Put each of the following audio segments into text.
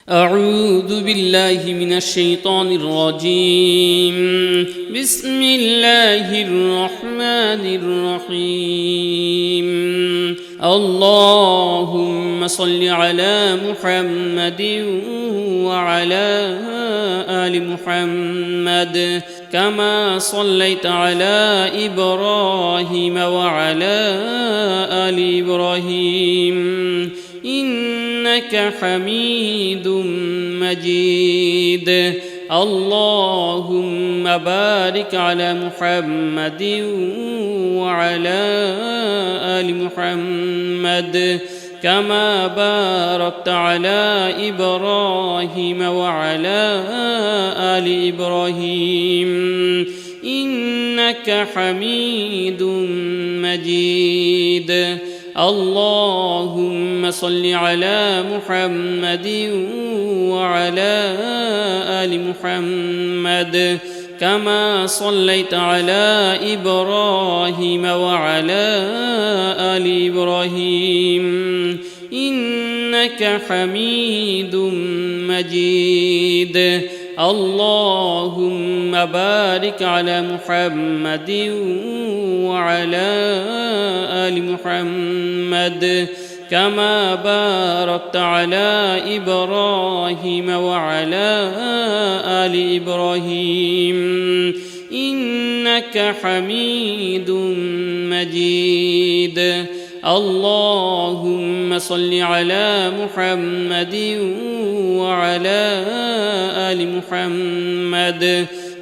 أعوذ بالله من الشيطان الرجيم. بسم الله الرحمن الرحيم. اللهم صل على محمد وعلى آل محمد كما صليت على إبراهيم وعلى آل إبراهيم إنك حميد مجيد. اللهم بارك على محمد وعلى آل محمد كما باركت على إبراهيم وعلى آل إبراهيم إنك حميد مجيد. اللهم صل على محمد وعلى آل محمد كما صليت على إبراهيم وعلى آل إبراهيم إنك حميد مجيد. اللهم بارك على محمد وعلى آل محمد كما باركت على إبراهيم وعلى آل إبراهيم إنك حميد مجيد. اللهم صل على محمد وعلى آل محمد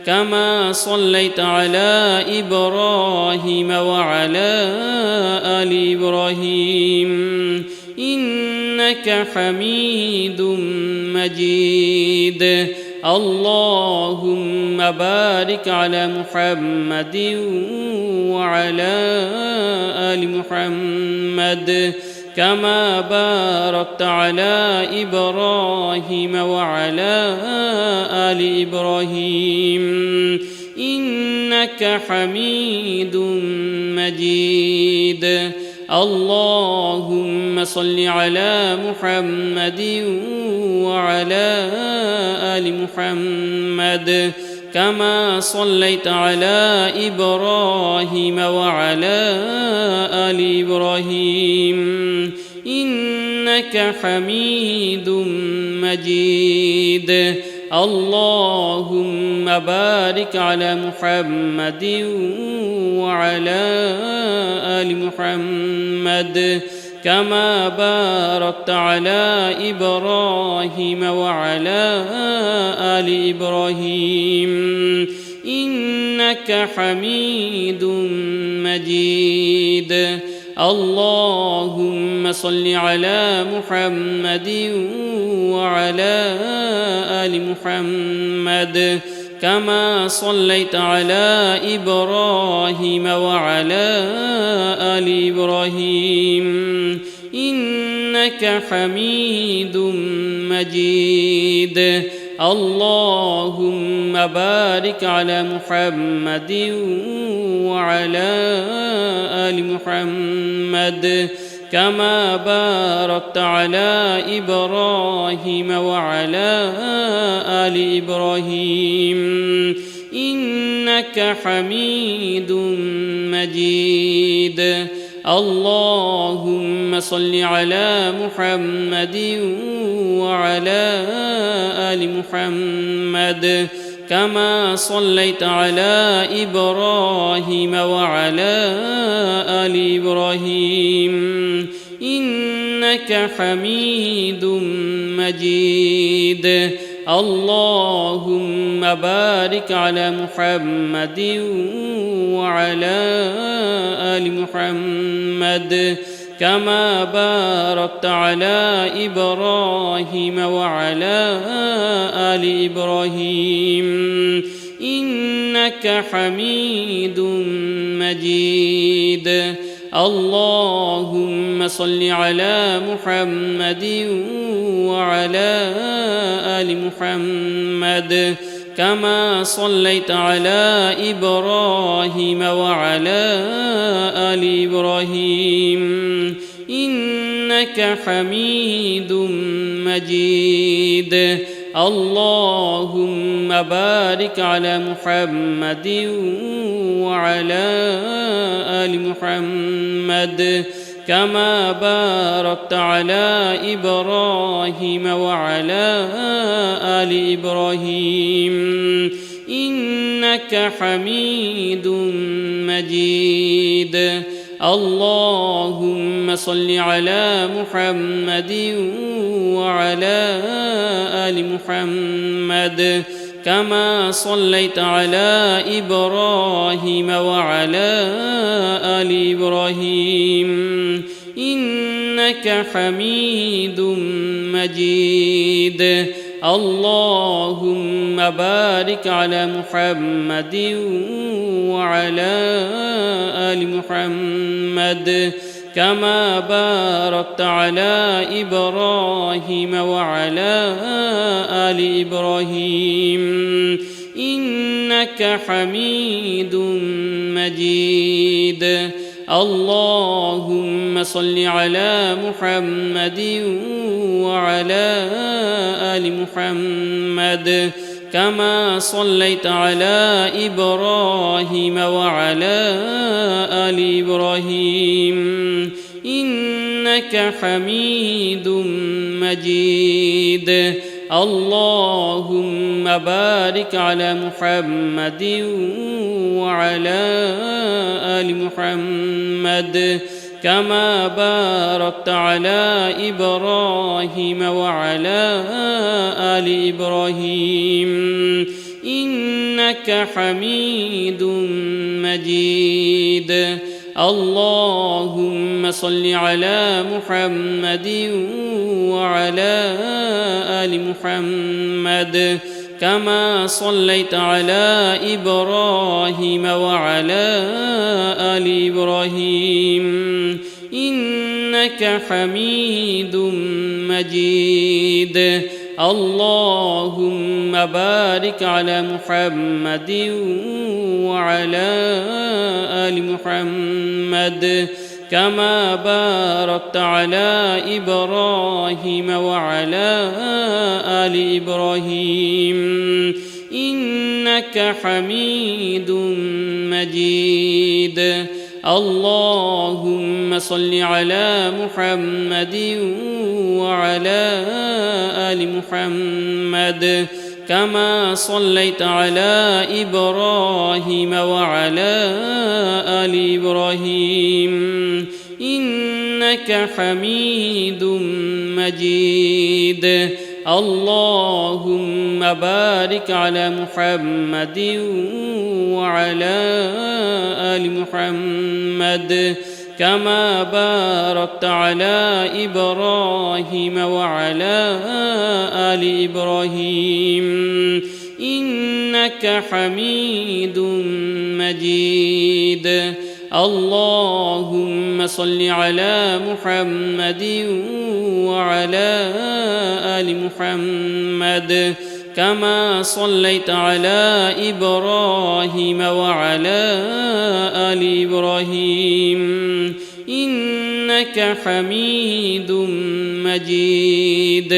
كما صليت على إبراهيم وعلى آل إبراهيم إنك حميد مجيد. اللهم بارك على محمد وعلى آل محمد كما باركت على إبراهيم وعلى آل إبراهيم إنك حميد مجيد. اللهم صل على محمد وعلى آل محمد كما صليت على إبراهيم وعلى آل إبراهيم إنك حميد مجيد. اللهم بارك على محمد وعلى آل محمد كما باركت على إبراهيم وعلى آل إبراهيم إنك حميد مجيد. اللهم صل على محمد وعلى آل محمد كما صليت على إبراهيم وعلى آل إبراهيم إنك حميد مجيد. اللهم بارك على محمد وعلى آل محمد كما باركت على إبراهيم وعلى آل إبراهيم إنك حميد مجيد. اللهم صل على محمد وعلى آل محمد كما صليت على إبراهيم وعلى آل إبراهيم إنك حميد مجيد. اللهم بارك على محمد وعلى آل محمد كما باركت على إبراهيم وعلى آل إبراهيم إنك حميد مجيد. اللهم صل على محمد وعلى آل محمد كما صليت على إبراهيم وعلى آل إبراهيم إنك حميد مجيد. اللهم بارك على محمد وعلى آل محمد كما باركت على إبراهيم وعلى آل إبراهيم إنك حميد مجيد. اللهم صل على محمد وعلى آل محمد كما صليت على إبراهيم وعلى آل إبراهيم إنك حميد مجيد. اللهم بارك على محمد وعلى آل محمد كما باركت على إبراهيم وعلى آل إبراهيم إنك حميد مجيد. اللهم صل على محمد وعلى آل محمد كما صليت على إبراهيم وعلى آل إبراهيم إنك حميد مجيد. اللهم بارك على محمد وعلى آل محمد كما باركت على إبراهيم وعلى آل إبراهيم إنك حميد مجيد. اللهم صل على محمد وعلى آل محمد كما صليت على إبراهيم وعلى آل إبراهيم إنك حميد مجيد. اللهم بارك على محمد وعلى آل محمد كما باركت على إبراهيم وعلى آل إبراهيم إنك حميد مجيد. اللهم صل على محمد وعلى آل محمد كما صليت على إبراهيم وعلى آل إبراهيم إنك حميد مجيد. اللهم بارك على محمد وعلى آل محمد كما باركت على إبراهيم وعلى آل إبراهيم إنك حميد مجيد. اللهم صل على محمد وعلى آل محمد كما صليت على إبراهيم وعلى آل إبراهيم إنك حميد مجيد.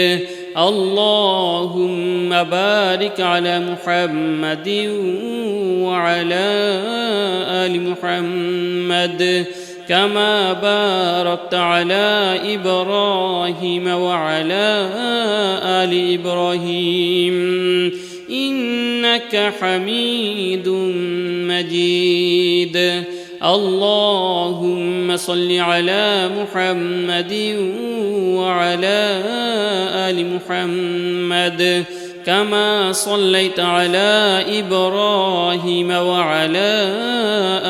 اللهم بارك على محمد وعلى آل محمد كما باركت على إبراهيم وعلى آل إبراهيم إنك حميد مجيد. اللهم صل على محمد وعلى آل محمد كما صليت على إبراهيم وعلى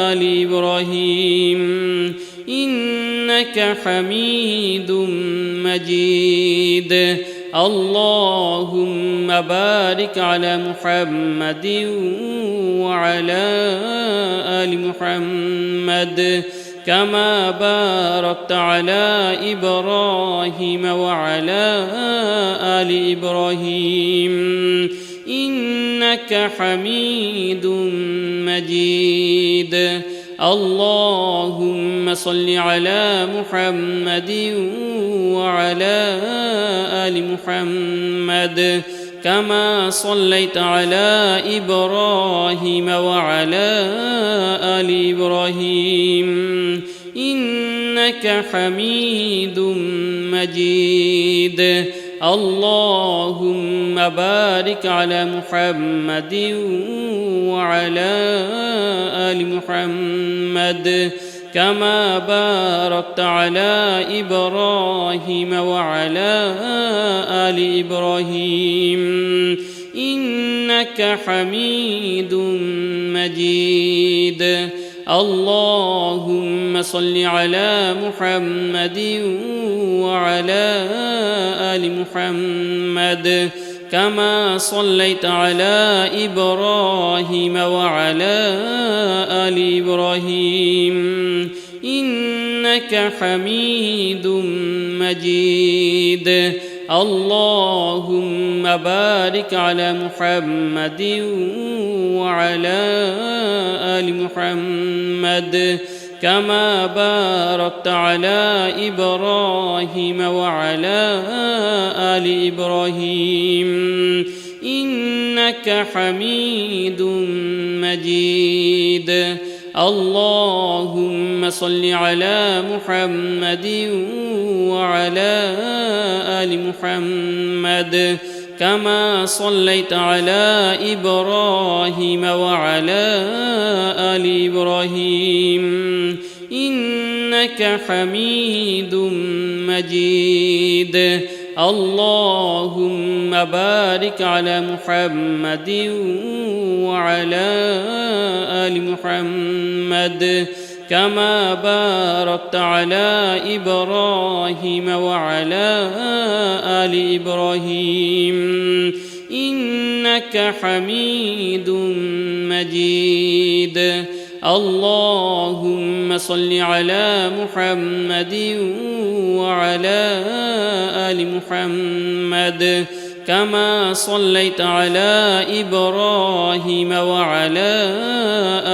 آل إبراهيم إنك حميد مجيد. اللهم بارك على محمد وعلى آل محمد كما باركت على إبراهيم وعلى آل إبراهيم إنك حميد مجيد. اللهم صل على محمد وعلى آل محمد كما صليت على إبراهيم وعلى آل إبراهيم إنك حميد مجيد. اللهم بارك على محمد وعلى آل محمد كما باركت على إبراهيم وعلى آل إبراهيم إنك حميد مجيد. اللهم صل على محمد وعلى آل محمد كما صليت على إبراهيم وعلى آل إبراهيم إنك حميد مجيد. اللهم بارك على محمد وعلى آل محمد كما باركت على إبراهيم وعلى آل إبراهيم إنك حميد مجيد. اللهم صل على محمد وعلى آل محمد كما صليت على إبراهيم وعلى آل إبراهيم إنك حميد مجيد. اللهم بارك على محمد وعلى آل محمد كما باركت على إبراهيم وعلى آل إبراهيم إنك حميد مجيد. اللهم صل على محمد وعلى آل محمد كما صليت على إبراهيم وعلى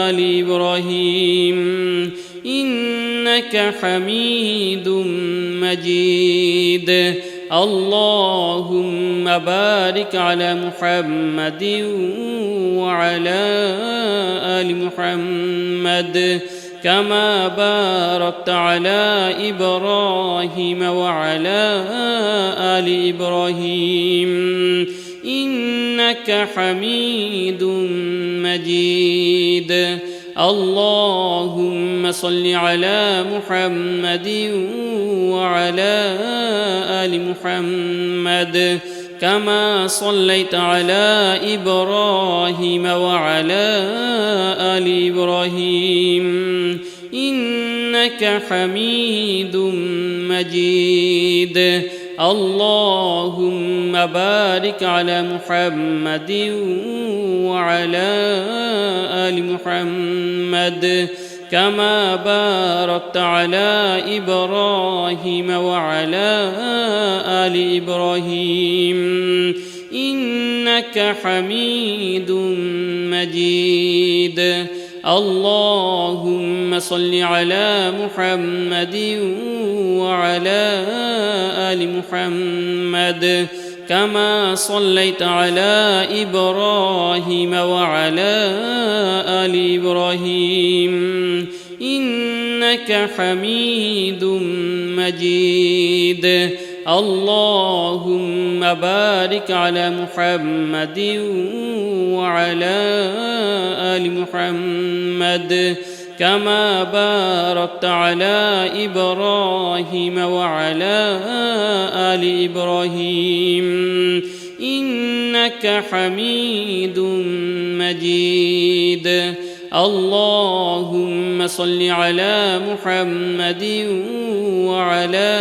آل إبراهيم إنك حميد مجيد. اللهم بارك على محمد وعلى آل محمد كما باركت على إبراهيم وعلى آل إبراهيم إنك حميد مجيد. اللهم صل على محمد وعلى آل محمد كما صليت على إبراهيم وعلى آل إبراهيم إنك حميد مجيد. اللهم بارك على محمد وعلى آل محمد كما باركت على إبراهيم وعلى آل إبراهيم إنك حميد مجيد. اللهم صل على محمد وعلى آل محمد كما صليت على إبراهيم وعلى آل إبراهيم إنك حميد مجيد. اللهم بارك على محمد وعلى آل محمد كما باركت على إبراهيم وعلى آل إبراهيم إنك حميد مجيد. اللهم صل على محمد وعلى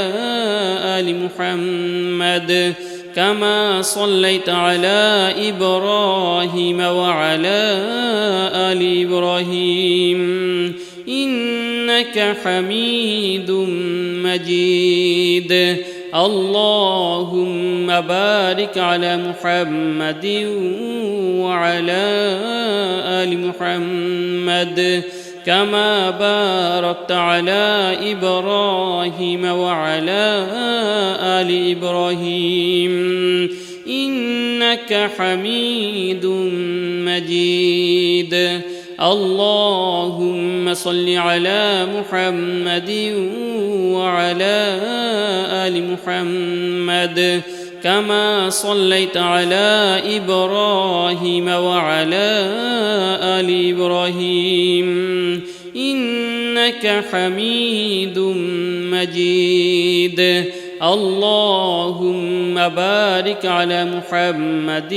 آل محمد كما صليت على إبراهيم وعلى آل إبراهيم إنك حميد مجيد. اللهم بارك على محمد وعلى آل محمد كما باركت على إبراهيم وعلى آل إبراهيم إنك حميد مجيد. اللهم صل على محمد وعلى آل محمد كما صليت على إبراهيم وعلى آل إبراهيم إنك حميد مجيد. اللهم بارك على محمد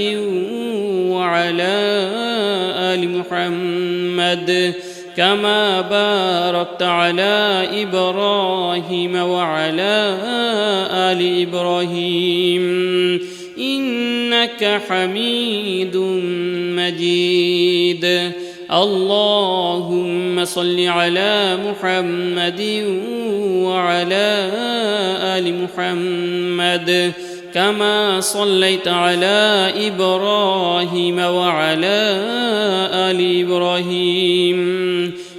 وعلى آل محمد كما باركت على إبراهيم وعلى آل إبراهيم إنك حميد مجيد. اللهم صل على محمد وعلى آل محمد كما صليت على إبراهيم وعلى آل إبراهيم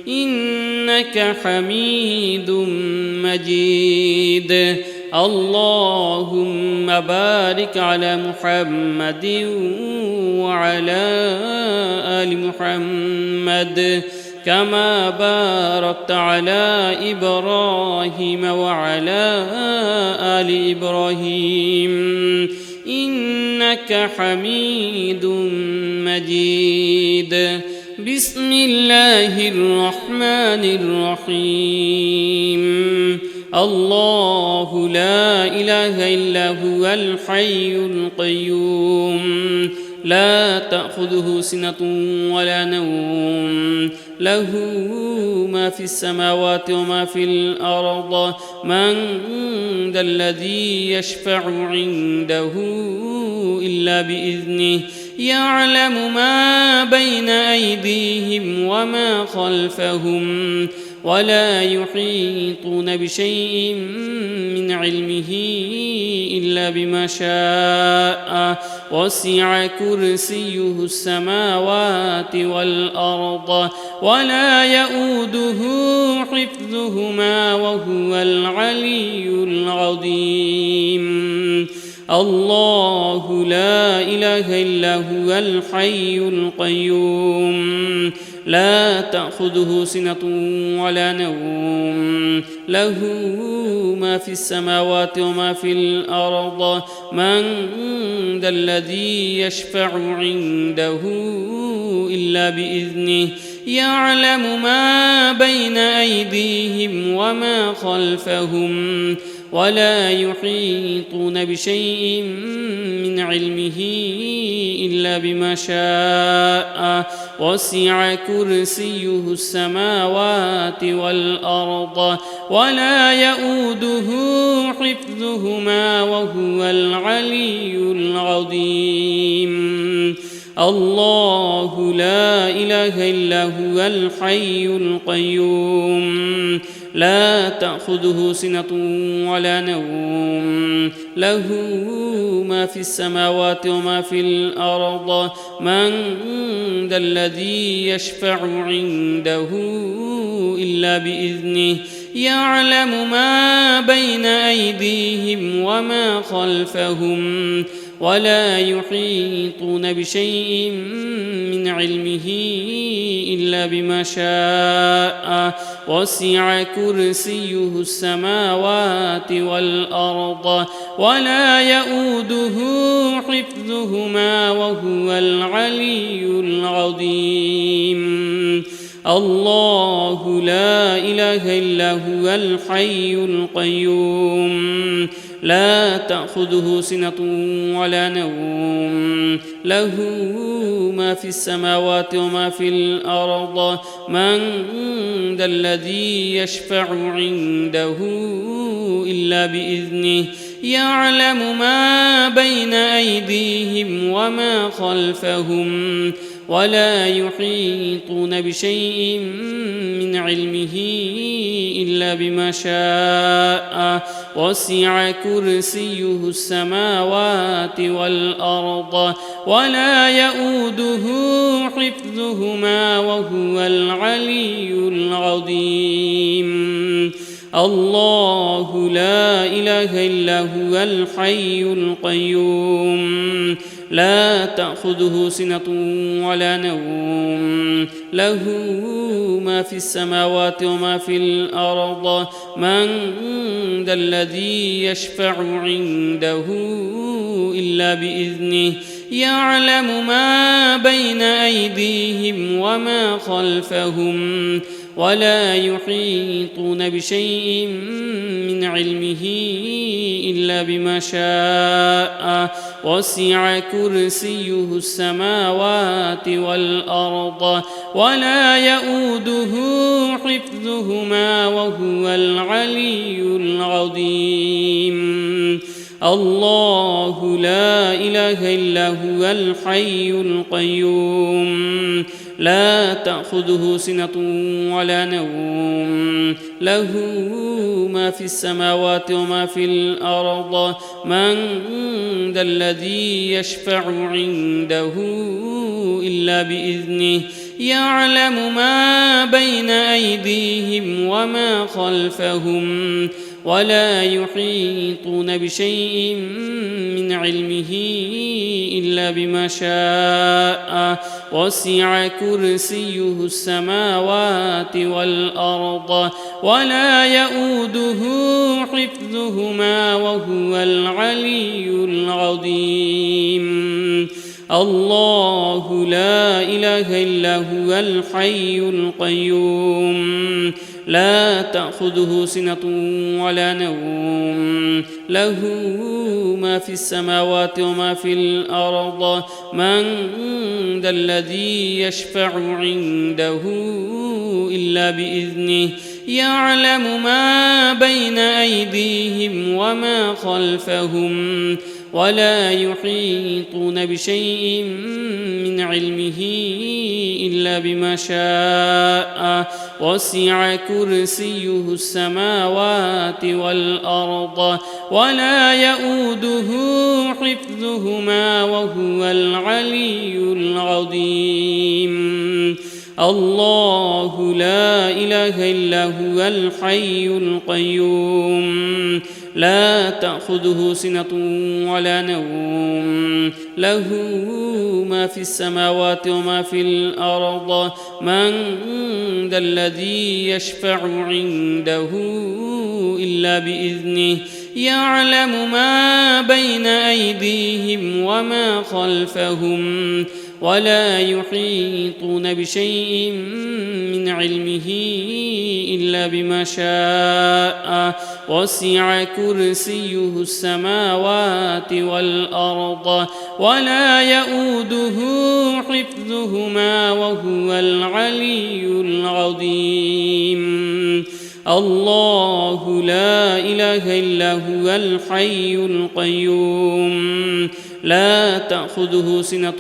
إنك حميد مجيد. اللهم بارك على محمد وعلى آل محمد كما باركت على إبراهيم وعلى آل إبراهيم إنك حميد مجيد. بسم الله الرحمن الرحيم. الله لا إله إلا هو الحي القيوم لا تأخذه سنة ولا نوم له ما في السماوات وما في الأرض من ذا الذي يشفع عنده إلا بإذنه يعلم ما بين أيديهم وما خلفهم ولا يحيطون بشيء من علمه إلا بما شاء وسع كرسيه السماوات والأرض ولا يؤوده حفظهما وهو العلي العظيم. الله لا إله إلا هو الحي القيوم لا تأخذه سنة ولا نوم له ما في السماوات وما في الأرض من ذا الذي يشفع عنده إلا بإذنه يعلم ما بين أيديهم وما خلفهم ولا يحيطون بشيء من علمه إلا بما شاء وسع كرسيه السماوات والأرض ولا يؤوده حفظهما وهو العلي العظيم. الله لا إله إلا هو الحي القيوم لا تأخذه سنة ولا نوم له ما في السماوات وما في الأرض من ذا الذي يشفع عنده إلا بإذنه يعلم ما بين أيديهم وما خلفهم ولا يحيطون بشيء من علمه إلا بما شاء وسع كرسيه السماوات والأرض ولا يؤوده حفظهما وهو العلي العظيم. الله لا إله إلا هو الحي القيوم لا تأخذه سنة ولا نوم له ما في السماوات وما في الأرض من ذا الذي يشفع عنده إلا بإذنه يعلم ما بين أيديهم وما خلفهم ولا يحيطون بشيء من علمه إلا بما شاء وسع كرسيه السماوات والأرض ولا يؤوده حفظهما وهو العلي العظيم. الله لا إله إلا هو الحي القيوم لا تأخذه سنة ولا نوم له ما في السماوات وما في الأرض من ذا الذي يشفع عنده إلا بإذنه يعلم ما بين أيديهم وما خلفهم ولا يحيطون بشيء من علمه إلا بما شاء وسع كرسيه السماوات والأرض ولا يؤوده حفظهما وهو العلي العظيم الله لا إله إلا هو الحي القيوم لا تأخذه سنة ولا نوم له ما في السماوات وما في الأرض من ذا الذي يشفع عنده إلا بإذنه يعلم ما بين أيديهم وما خلفهم ولا يحيطون بشيء من علمه إلا بما شاء وسع كرسيه السماوات والأرض ولا يؤوده حفظهما وهو العلي العظيم الله لا إله إلا هو الحي القيوم لا تأخذه سنة ولا نوم له ما في السماوات وما في الأرض من ذا الذي يشفع عنده إلا بإذنه يعلم ما بين أيديهم وما خلفهم ولا يحيطون بشيء من علمه إلا بما شاء وسع كرسيه السماوات والأرض ولا يؤوده حفظهما وهو العلي العظيم الله لا إله إلا هو الحي القيوم لا تأخذه سنة ولا نوم له ما في السماوات وما في الأرض من ذا الذي يشفع عنده إلا بإذنه يعلم ما بين أيديهم وما خلفهم ولا يحيطون بشيء من علمه إلا بما شاء وسع كرسيه السماوات والأرض ولا يؤوده حفظهما وهو العلي العظيم الله لا إله إلا هو الحي القيوم لا تأخذه سنة ولا نوم له ما في السماوات وما في الأرض من ذا الذي يشفع عنده إلا بإذنه يعلم ما بين أيديهم وما خلفهم ولا يحيطون بشيء من علمه إلا بما شاء وسع كرسيه السماوات والأرض ولا يؤوده حفظهما وهو العلي العظيم الله لا إله إلا هو الحي القيوم لا تأخذه سنة ولا نوم له ما في السماوات وما في الأرض من ذا الذي يشفع عنده إلا بإذنه يعلم ما بين أيديهم وما خلفهم ولا يحيطون بشيء من علمه إلا بما شاء وسع كرسيه السماوات والأرض ولا يؤوده حفظهما وهو العلي العظيم الله لا إله إلا هو الحي القيوم لا تأخذه سنة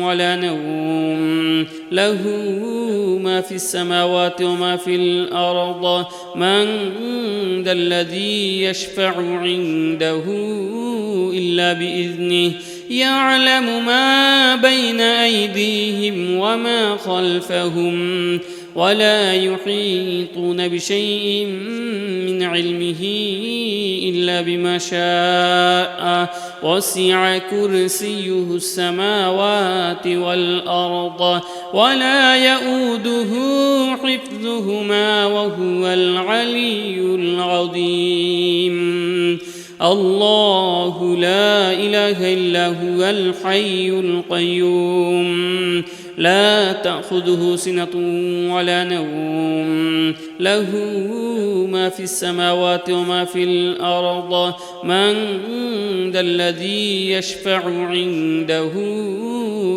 ولا نوم له ما في السماوات وما في الأرض من ذا الذي يشفع عنده إلا بإذنه يعلم ما بين أيديهم وما خلفهم ولا يحيطون بشيء من علمه إلا بما شاء وسع كرسيه السماوات والأرض ولا يؤوده حفظهما وهو العلي العظيم الله لا إله إلا هو الحي القيوم لا تأخذه سنة ولا نوم له ما في السماوات وما في الأرض من ذا الذي يشفع عنده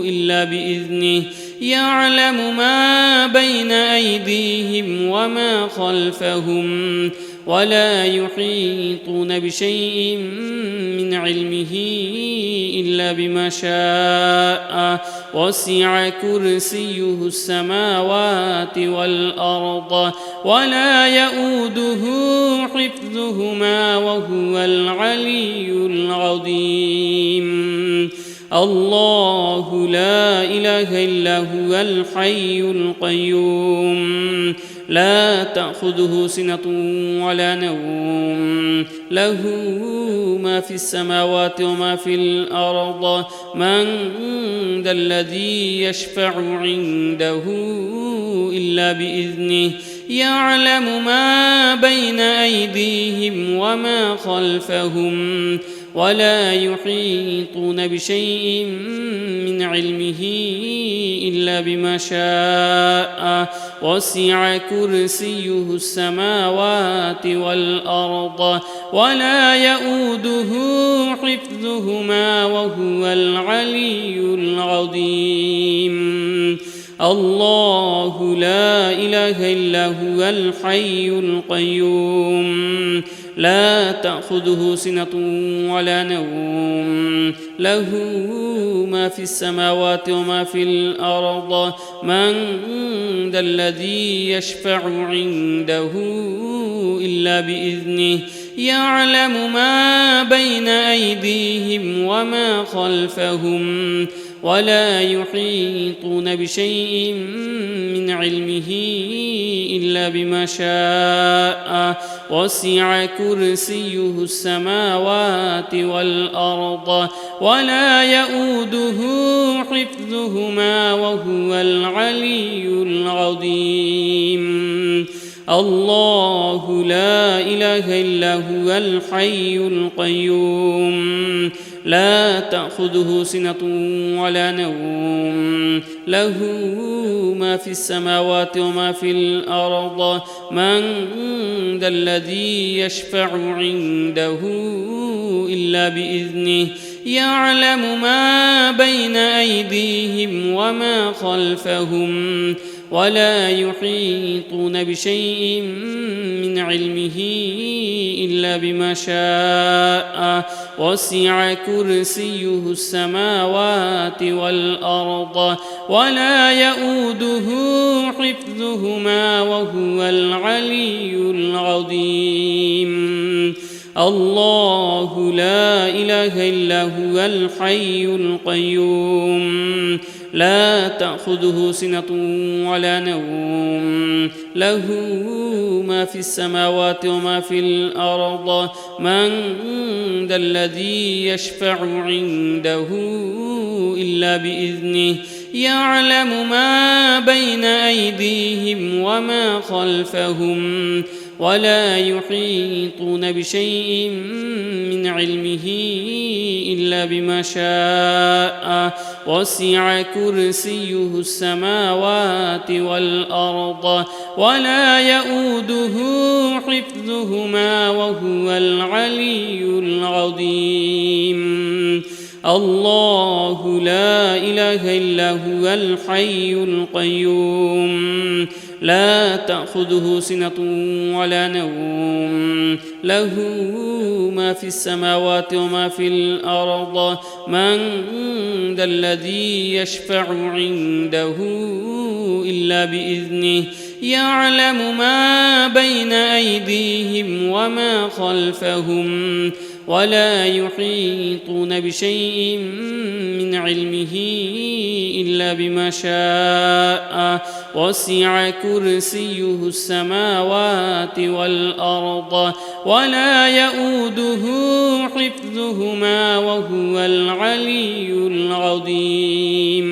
إلا بإذنه يعلم ما بين أيديهم وما خلفهم ولا يحيطون بشيء من علمه إلا بما شاء وسع كرسيه السماوات والأرض ولا يؤوده حفظهما وهو العلي العظيم الله لا إله إلا هو الحي القيوم لا تأخذه سنة ولا نوم له ما في السماوات وما في الأرض من ذا الذي يشفع عنده إلا بإذنه يعلم ما بين أيديهم وما خلفهم ولا يحيطون بشيء من علمه إلا بما شاء وسع كرسيه السماوات والأرض ولا يؤوده حفظهما وهو العلي العظيم الله لا إله إلا هو الحي القيوم لا تأخذه سنة ولا نوم له ما في السماوات وما في الأرض من ذا الذي يشفع عنده إلا بإذنه يعلم ما بين أيديهم وما خلفهم ولا يحيطون بشيء من علمه إلا بما شاء وسع كرسيه السماوات والأرض ولا يؤوده حفظهما وهو العلي العظيم الله لا إله إلا هو الحي القيوم لا تأخذه سنة ولا نوم له ما في السماوات وما في الأرض من ذا الذي يشفع عنده إلا بإذنه يعلم ما بين أيديهم وما خلفهم ولا يحيطون بشيء من علمه إلا بما شاء وسع كرسيه السماوات والأرض ولا يؤوده حفظهما وهو العلي العظيم الله لا إله إلا هو الحي القيوم لا تأخذه سنة ولا نوم له ما في السماوات وما في الأرض من ذا الذي يشفع عنده إلا بإذنه يعلم ما بين أيديهم وما خلفهم ولا يحيطون بشيء من علمه إلا بما شاء وسع كرسيه السماوات والأرض ولا يؤوده حفظهما وهو العلي العظيم الله لا إله إلا هو الحي القيوم لا تأخذه سنة ولا نوم له ما في السماوات وما في الأرض من ذا الذي يشفع عنده إلا بإذنه يعلم ما بين أيديهم وما خلفهم ولا يحيطون بشيء من علمه إلا بما شاء وسع كرسيه السماوات والأرض ولا يؤوده حفظهما وهو العلي العظيم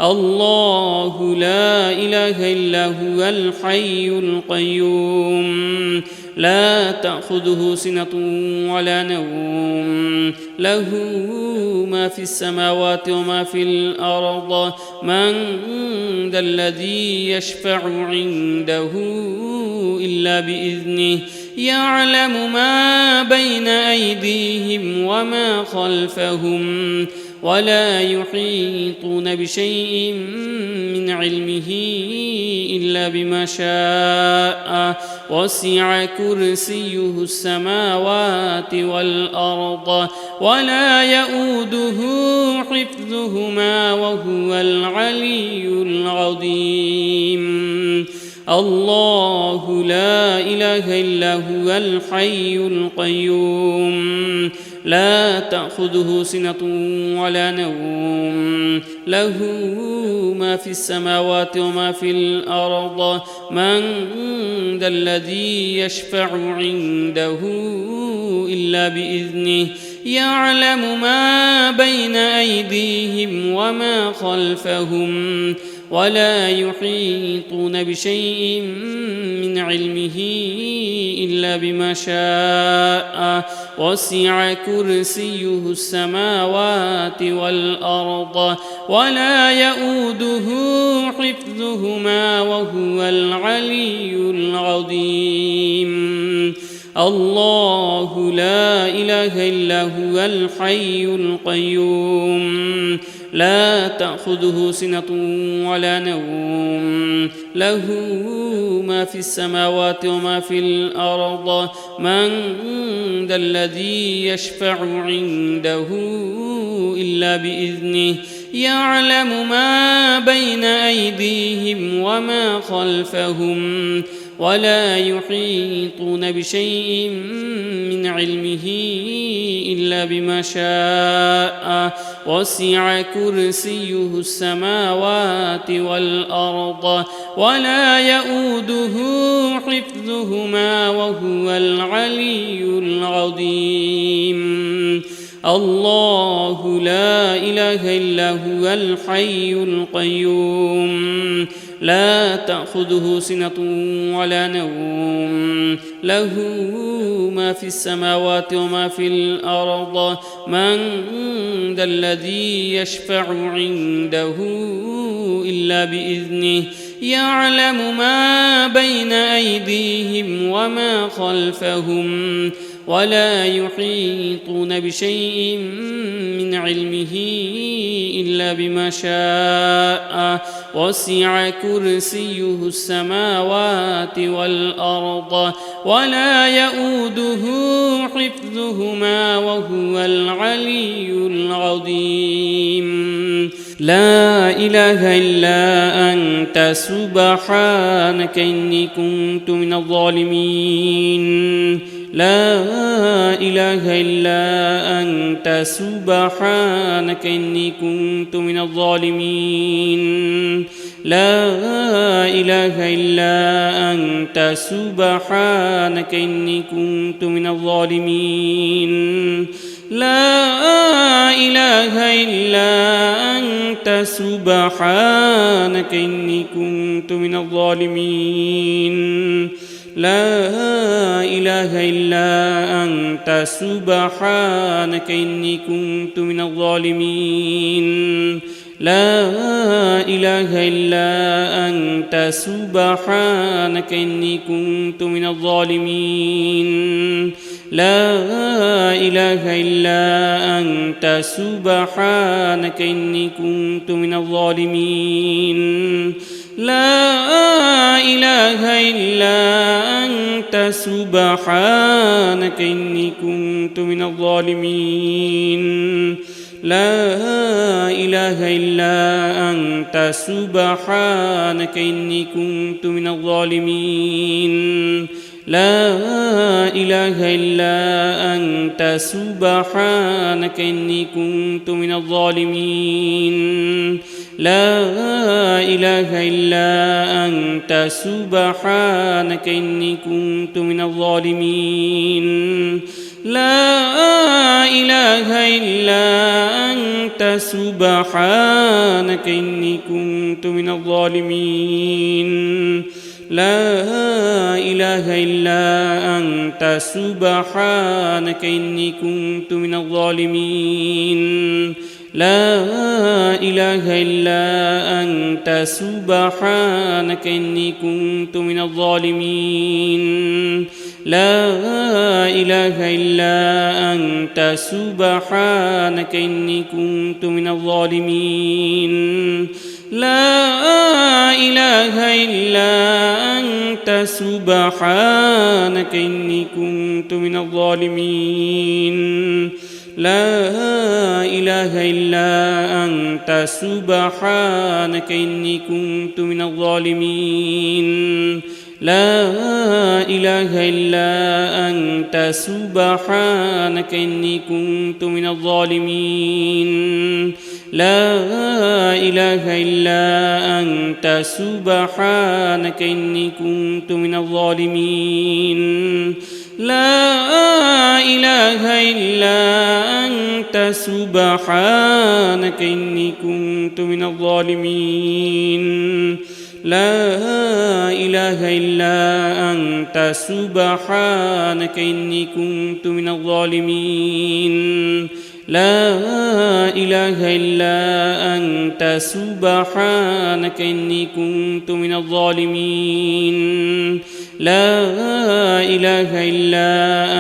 الله لا إله إلا هو الحي القيوم لا تأخذه سنة ولا نوم له ما في السماوات وما في الأرض من ذا الذي يشفع عنده إلا بإذنه يعلم ما بين أيديهم وما خلفهم ولا يحيطون بشيء من علمه إلا بما شاء وسع كرسيه السماوات والأرض ولا يؤوده حفظهما وهو العلي العظيم. الله لا إله إلا هو الحي القيوم لا تأخذه سنة ولا نوم له ما في السماوات وما في الأرض من ذا الذي يشفع عنده إلا بإذنه يعلم ما بين أيديهم وما خلفهم ولا يحيطون بشيء من علمه إلا بما شاء وسع كرسيه السماوات والأرض ولا يؤوده حفظهما وهو العلي العظيم. الله لا إله إلا هو الحي القيوم لا تأخذه سنة ولا نوم له ما في السماوات وما في الأرض من ذا الذي يشفع عنده إلا بإذنه يعلم ما بين أيديهم وما خلفهم ولا يحيطون بشيء من علمه إلا بما شاء وسع كرسيه السماوات والأرض ولا يؤوده حفظهما وهو العلي العظيم. الله لا إله إلا هو الحي القيوم لا تأخذه سنة ولا نوم له ما في السماوات وما في الأرض من ذا الذي يشفع عنده إلا بإذنه يعلم ما بين أيديهم وما خلفهم ولا يحيطون بشيء من علمه إلا بما شاء وسع كرسيه السماوات والأرض ولا يؤوده حفظهما وهو العلي العظيم. لا إله إلا أنت سبحانك إني كنت من الظالمين. لا إله إلا أنت سبحانك إني كنت من الظالمين. لا إله إلا أنت سبحانك إني كنت من الظالمين. لا إله إلا أنت سبحانك إني كنت من الظالمين. لا إله إلا أنت سبحانك إني كنت من الظالمين. لا إله إلا أنت سبحانك إني كنت من الظالمين. لا إله إلا أنت سبحانك إني كنت من الظالمين. لا إله إلا أنت سبحانك إني كنت من الظالمين. لا إله إلا أنت سبحانك إني كنت من الظالمين. لا إله إلا أنت سبحانك إني كنت من الظالمين. لا إله إلا أنت سبحانك إني كنت من الظالمين. لا إله إلا أنت سبحانك إني كنت من الظالمين. لا إله إلا أنت سبحانك إني كنت من الظالمين. لا إله إلا أنت سبحانك إني كنت من الظالمين لا إله إلا أنت سبحانك إني كنت من الظالمين لا إله إلا أنت سبحانك إني كنت من الظالمين لا إله إلا أنت سبحانك إني كنت من الظالمين لا إله إلا أنت سبحانك إني كنت من الظالمين لا إله إلا أنت سبحانك إني كنت من الظالمين لا إله إلا أنت سبحانك إني كنت من الظالمين لا إله إلا أنت سبحانك إني كنت من الظالمين لا إله إلا أنت سبحانك إني كنت من الظالمين لا إله إلا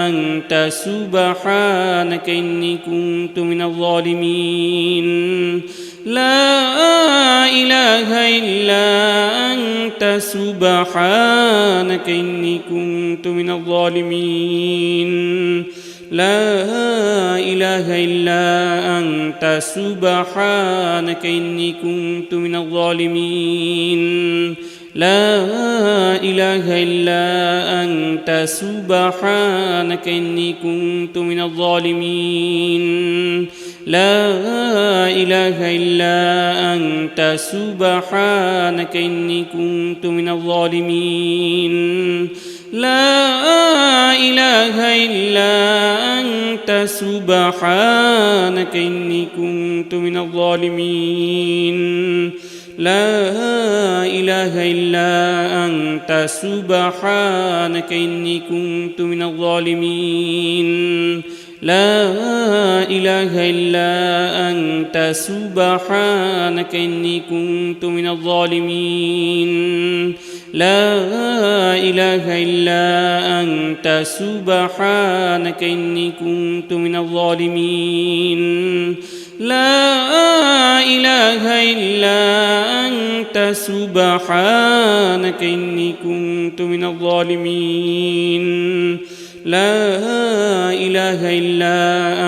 أنت سبحانك إني كنت من الظالمين لا إله إلا أنت سبحانك إني كنت من الظالمين لا إله إلا أنت سبحانك إني كنت من الظالمين لا إله إلا أنت سبحانك إني كنت من الظالمين لا إله إلا أنت سبحانك إني كنت من الظالمين لا إله إلا أنت سبحانك إني كنت من الظالمين لا إله إلا أنت سبحانك إني كنت من الظالمين لا إله إلا أنت سبحانك إني كنت من الظالمين لا إله إلا أنت سبحانك إني كنت من الظالمين لا إله إلا أنت سبحانك إني كنت من الظالمين لا إله إلا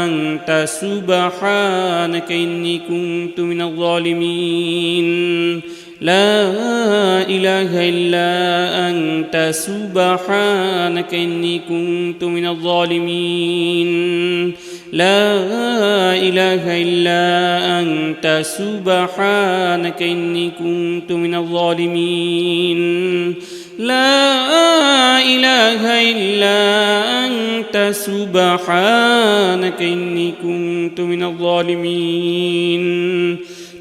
أنت سبحانك إني كنت من الظالمين لا إله إلا أنت سبحانك إني كنت من الظالمين لا إله إلا أنت سبحانك إني كنت من الظالمين لا إله إلا أنت سبحانك إني كنت من الظالمين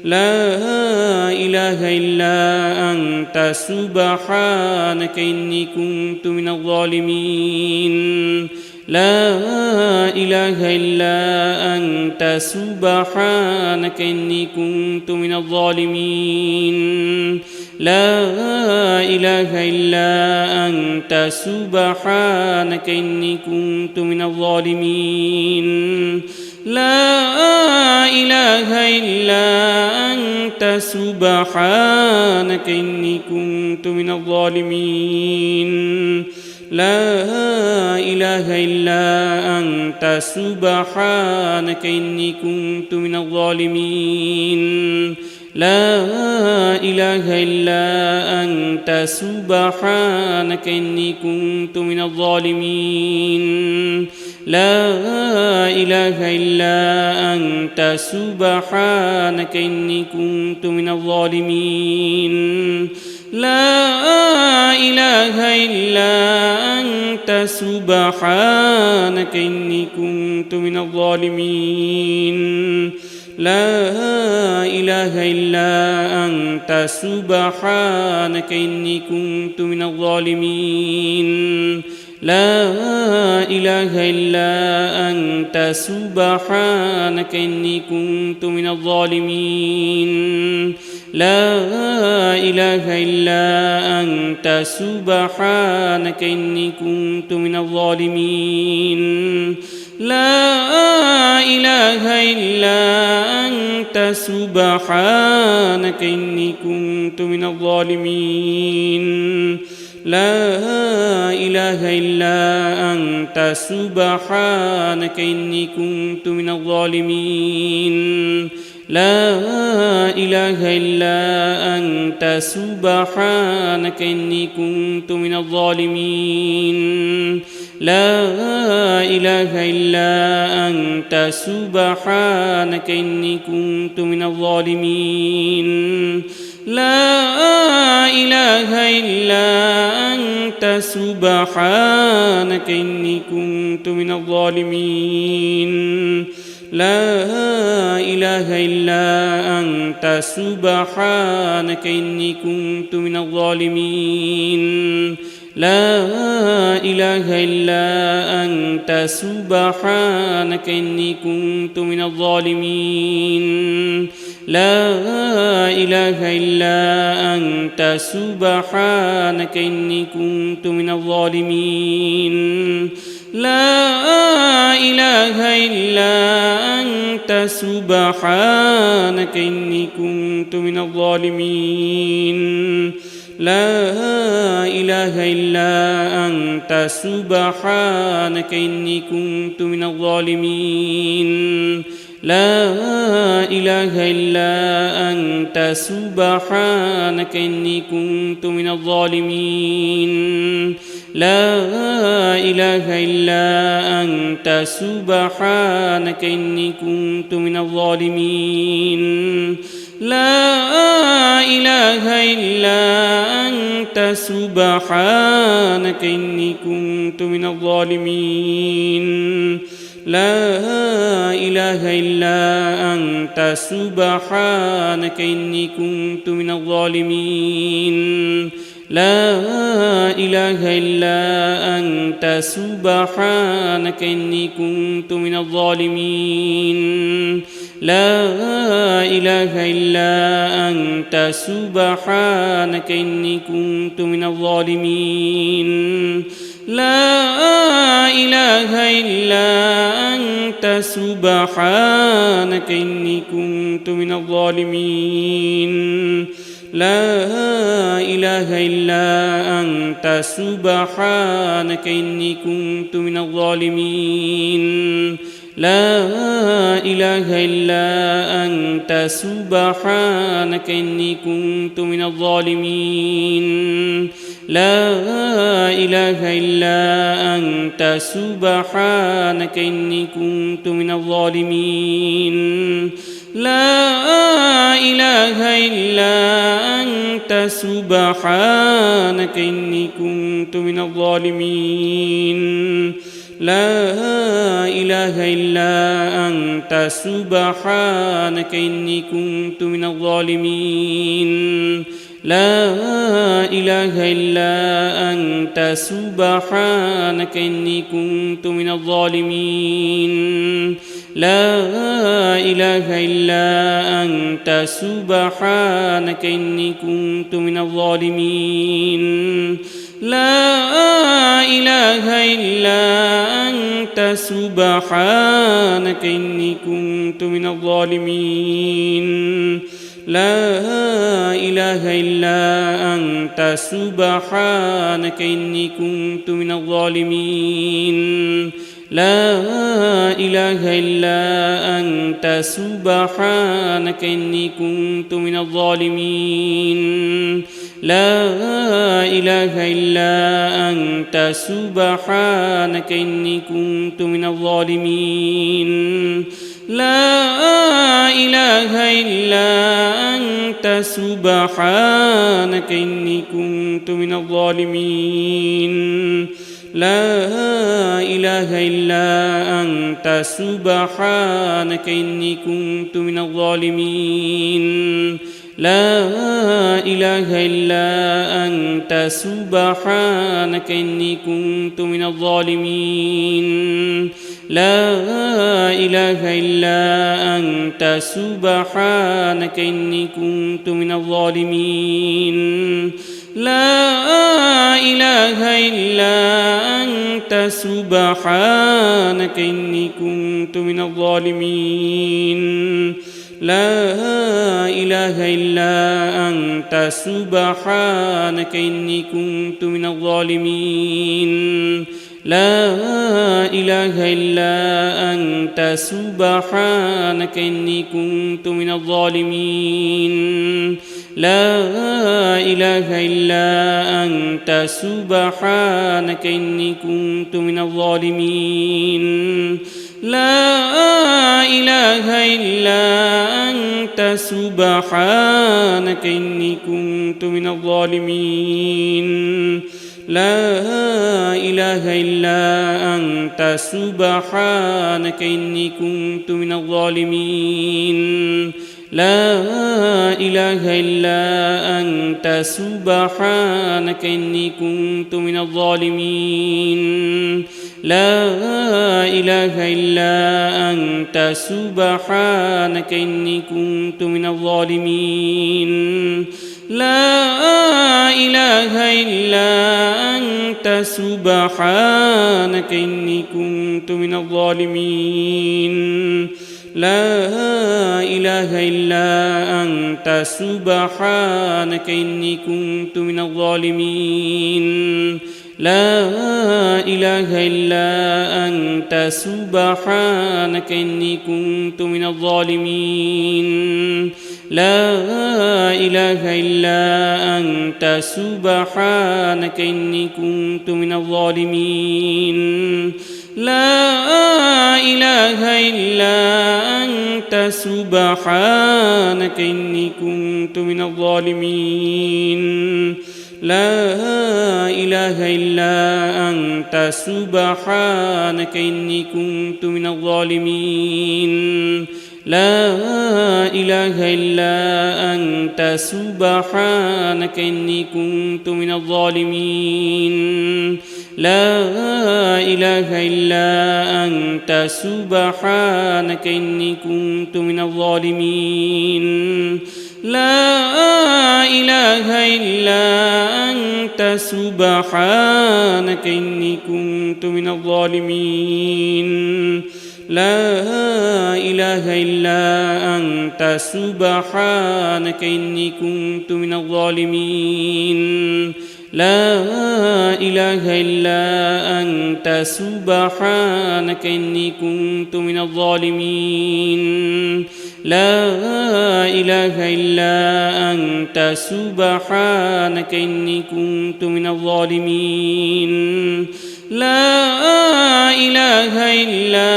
لا إله إلا أنت سبحانك إني كنت من الظالمين لا إله إلا أنت سبحانك إني كنت من الظالمين لا إله إلا أنت سبحانك إني كنت من الظالمين لا إله إلا أنت سبحانك إني كنت من الظالمين لا إله إلا أنت سبحانك إني كنت من الظالمين لا إله إلا أنت سبحانك إني كنت من الظالمين لا إله إلا أنت سبحانك إني كنت من الظالمين لا إله إلا أنت سبحانك إني كنت من الظالمين لا إله إلا أنت سبحانك إني كنت من الظالمين لا إله إلا أنت سبحانك إني كنت من الظالمين لا إله إلا أنت سبحانك إني كنت من الظالمين لا إله إلا أنت سبحانك إني كنت من الظالمين لا إله إلا أنت سبحانك إني كنت من الظالمين لا إله إلا أنت سبحانك إني كنت من الظالمين لا إله إلا أنت سبحانك إني كنت من الظالمين لا إله إلا أنت سبحانك إني كنت من الظالمين لا إله إلا أنت سبحانك إني كنت من الظالمين لا إله إلا أنت سبحانك إني كنت من الظالمين لا إله إلا أنت سبحانك إني كنت من الظالمين لا إله إلا أنت سبحانك إني كنت من الظالمين لا إله إلا أنت سبحانك إني كنت من الظالمين لا إله إلا أنت سبحانك إني كنت من الظالمين لا إله إلا أنت سبحانك إني كنت من الظالمين لا إله إلا أنت سبحانك إني كنت من الظالمين لا إله إلا أنت سبحانك إني كنت من الظالمين لا إله إلا أنت سبحانك إني كنت من الظالمين لا إله إلا أنت سبحانك إني كنت من الظالمين لا إله إلا أنت سبحانك إني كنت من الظالمين لا إله إلا أنت سبحانك إني كنت من الظالمين لا إله إلا أنت سبحانك إني كنت من الظالمين لا إله إلا أنت سبحانك إني كنت من الظالمين لا إله إلا أنت سبحانك إني كنت من الظالمين لا إله إلا أنت سبحانك إني كنت من الظالمين لا إله إلا أنت سبحانك إني كنت من الظالمين لا إله إلا أنت سبحانك إني كنت من الظالمين لا إله إلا أنت سبحانك إني كنت من الظالمين لا إله إلا أنت سبحانك إني كنت من الظالمين لا إله إلا أنت سبحانك إني كنت من الظالمين لا إله إلا أنت سبحانك إني كنت من الظالمين لا إله إلا أنت سبحانك إني كنت من الظالمين لا إله إلا أنت سبحانك إني كنت من الظالمين لا إله إلا أنت سبحانك إني كنت من الظالمين لا إله إلا أنت سبحانك إني كنت من الظالمين لا إله إلا أنت سبحانك إني كنت من الظالمين لا إله إلا أنت سبحانك إني كنت من الظالمين لا إله إلا أنت سبحانك إني كنت من الظالمين لا إله إلا أنت سبحانك إني كنت من الظالمين لا إله إلا أنت سبحانك إني كنت من الظالمين لا إله إلا أنت سبحانك إني كنت من الظالمين لا إله إلا أنت سبحانك إني كنت من الظالمين لا إله إلا أنت سبحانك إني كنت من الظالمين لا إله إلا أنت سبحانك إني كنت من الظالمين لا إله إلا أنت سبحانك إني كنت من الظالمين لا إله إلا أنت سبحانك إني كنت من الظالمين لا إله إلا أنت سبحانك إني كنت من الظالمين لا إله إلا أنت سبحانك إني كنت من الظالمين لا إله إلا أنت سبحانك إني كنت من الظالمين لا إله إلا أنت سبحانك إني كنت من الظالمين لا إله إلا أنت سبحانك إني كنت من الظالمين لا إله إلا أنت سبحانك إني كنت من الظالمين لا إله إلا أنت سبحانك إني كنت من الظالمين لا إله إلا أنت سبحانك إني كنت من الظالمين لا إله إلا أنت سبحانك إني كنت من الظالمين لا إله إلا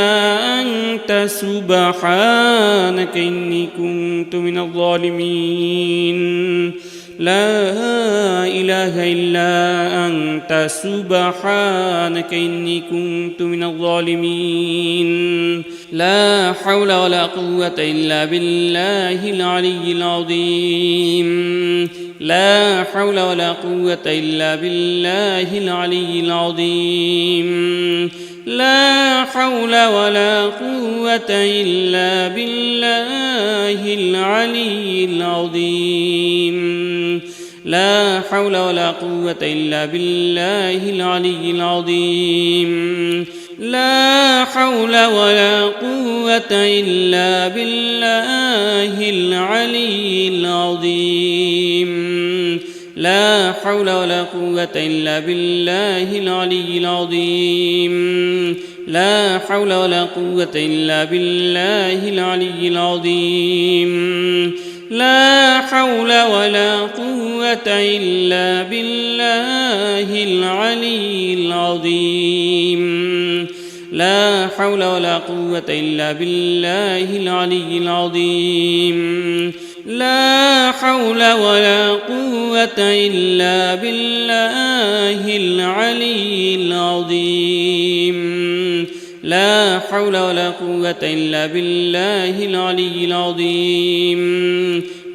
أنت سبحانك إني كنت من الظالمين لا إله إلا أنت سبحانك إني كنت من الظالمين لا حول ولا قوة إلا بالله العلي العظيم لا حول ولا قوة إلا بالله العلي العظيم لا حول ولا قوة إلا بالله العلي العظيم لا حول ولا قوة إلا بالله العلي العظيم لا حول ولا قوة إلا بالله العلي العظيم لا حول ولا قوة إلا بالله العلي العظيم لا حول ولا قوة إلا بالله العلي العظيم لا حول ولا قوة إلا بالله العلي العظيم لا حول ولا قوة إلا بالله العلي العظيم لا حول ولا قوة إلا بالله العلي العظيم لا حول ولا قوة إلا بالله العلي العظيم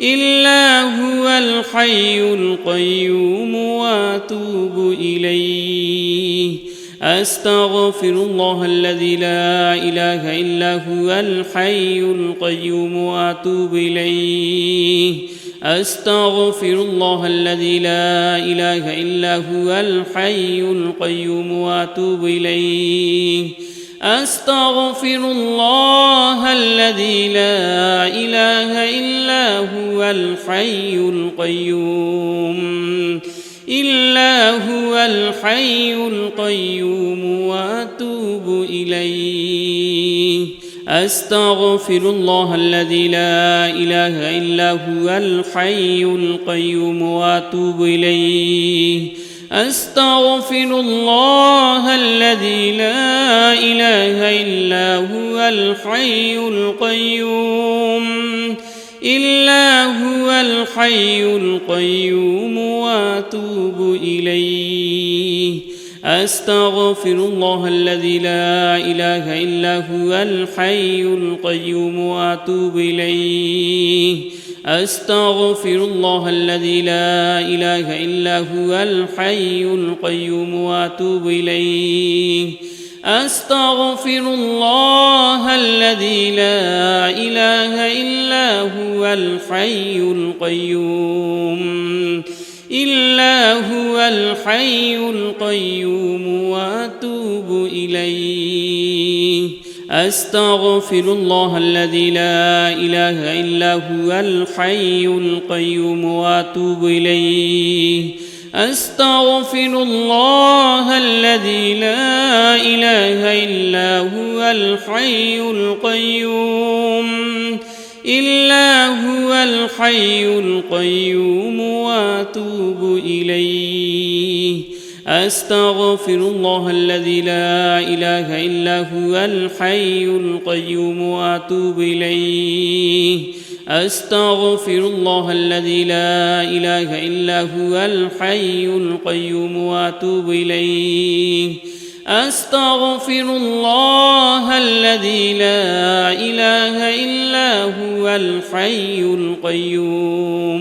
إلا هو الحي القيوم وأتوب إليه أستغفر الله الذي لا إله إلا هو الحي القيوم وأتوب إليه أستغفر الله الذي لا إله إلا هو الحي القيوم وأتوب إليه أستغفر الله الذي لا إله إلا هو الحي القيوم إلا هو الحي القيوم وأتوب إليه أستغفر الله الذي لا إله إلا هو الحي القيوم وأتوب إليه أستغفر الله الذي لا إله إلا هو الحي القيوم إلا هو الحي القيوم وأتوب إليه أستغفر الله الذي لا إله إلا هو الحي القيوم وأتوب إليه أستغفر الله الذي لا إله إلا هو الحي القيوم وأتوب إليه أستغفر الله الذي لا إله إلا هو الحي القيوم إلا هو الحي القيوم وأتوب إليه أستغفر الله الذي لا إله إلا هو الحي القيوم وأتوب إليه أستغفر الله الذي لا إله إلا هو الحي القيوم إلا هو الحي القيوم وأتوب إليه أستغفر الله الذي لا إله إلا هو الحي القيوم وأتوب إليه أستغفر الله الذي لا إله إلا هو الحي القيوم وأتوب إليه أستغفر الله الذي لا إله إلا هو الحي القيوم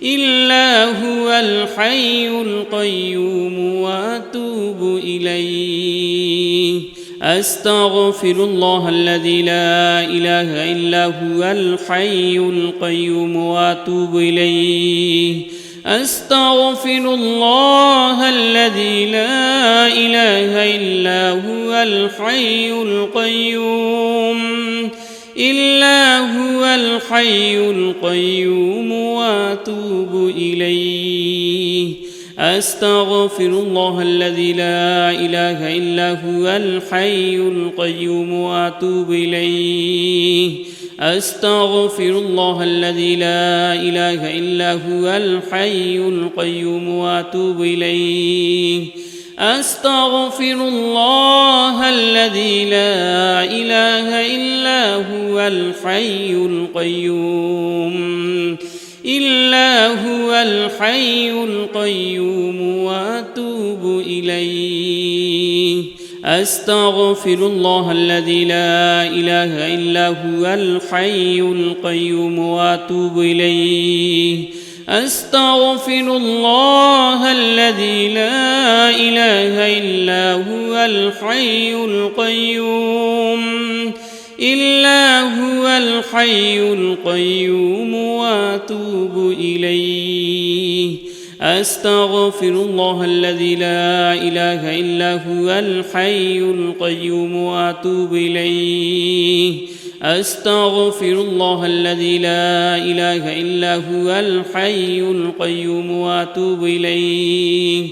إلا هو الحي القيوم وأتوب إليه أستغفر الله الذي لا إله إلا هو الحي القيوم وأتوب إليه أستغفر الله الذي لا إله إلا هو الحي القيوم إلا هو الحي القيوم وأتوب إليه أستغفر الله الذي لا إله إلا هو الحي القيوم وأتوب إليه أستغفر الله الذي لا إله إلا هو الحي القيوم وأتوب إليه أستغفر الله الذي لا إله إلا هو الحي القيوم إلا هو الحي القيوم وأتوب إليه أستغفر الله الذي لا إله إلا هو الحي القيوم وأتوب إليه أستغفر الله الذي لا إله إلا هو الحي القيوم إلا هو الحي القيوم وأتوب إليه أستغفر الله الذي لا إله إلا هو الحي القيوم وأتوب إليه أستغفر الله الذي لا إله إلا هو الحي القيوم وأتوب إليه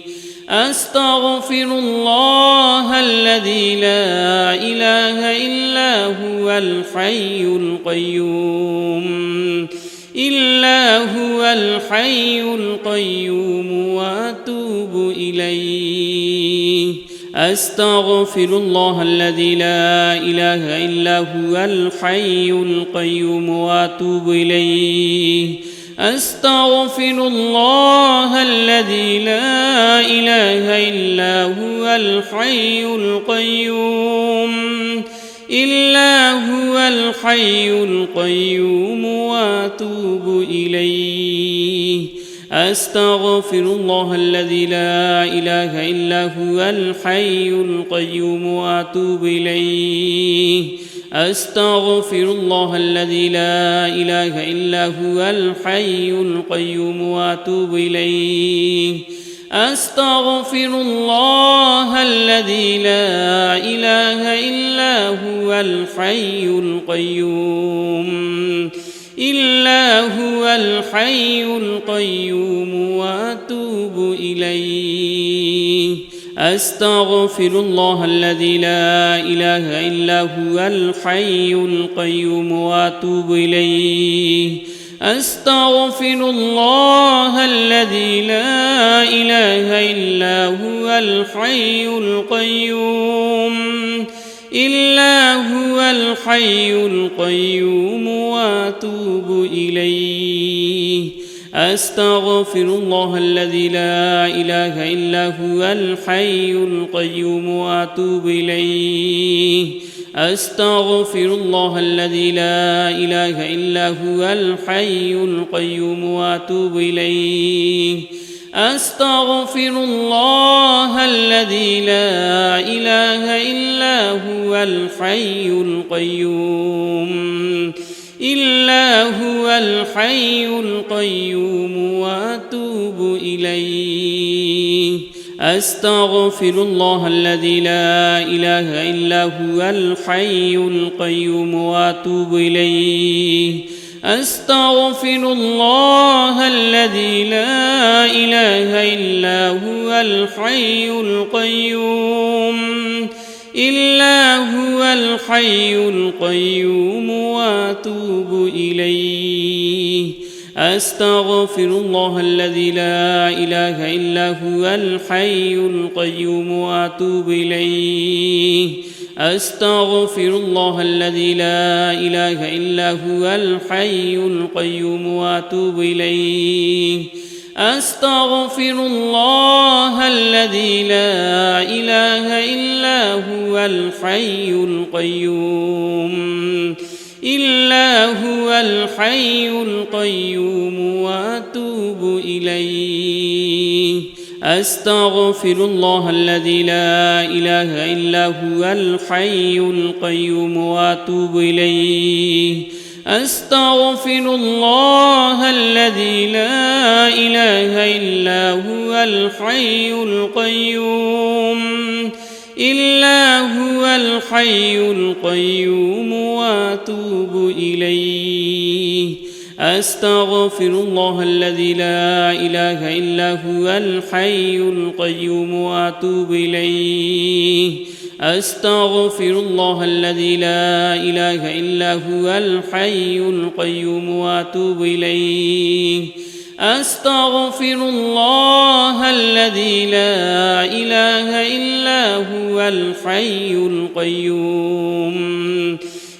أستغفر الله الذي لا إله إلا هو الحي القيوم إلا هو الحي القيوم وأتوب إليه أستغفر الله الذي لا إله إلا هو الحي القيوم وأتوب إليه أستغفر الله الذي لا إله إلا هو الحي القيوم إلا هو الحي القيوم وأتوب إليه أستغفر الله الذي لا إله إلا هو الحي القيوم وأتوب إليه أستغفر الله الذي لا إله إلا هو الحي القيوم وأتوب إليه أستغفر الله الذي لا إله إلا هو الحي القيوم إلا هو الحي القيوم وأتوب إليه أستغفر الله الذي لا إله إلا هو الحي القيوم وأتوب إليه أستغفر الله الذي لا إله إلا هو الحي القيوم إلا هو الحي القيوم وأتوب إليه أستغفر الله الذي لا إله إلا هو الحي القيوم وأتوب إليه أستغفر الله الذي لا إله إلا هو الحي القيوم وأتوب إليه أستغفر الله الذي لا إله إلا هو الحي القيوم إلا هو الحي القيوم وأتوب إليه أستغفر الله الذي لا إله إلا هو الحي القيوم وأتوب إليه أستغفر الله الذي لا إله إلا هو الحي القيوم إلا هو الحي القيوم وأتوب إليه أستغفر الله الذي لا إله إلا هو الحي القيوم وأتوب إليه أستغفر الله الذي لا إله إلا هو الحي القيوم وأتوب إليه أستغفر الله الذي لا إله إلا هو الحي القيوم إلا هو الحي القيوم وأتوب إليه أستغفر الله الذي لا إله إلا هو الحي القيوم وأتوب إليه أستغفر الله الذي لا إله إلا هو الحي القيوم إلا هو الحي القيوم وأتوب إليه أستغفر الله الذي لا إله إلا هو الحي القيوم وأتوب إليه أستغفر الله الذي لا إله إلا هو الحي القيوم وأتوب إليه أستغفر الله الذي لا إله إلا هو الحي القيوم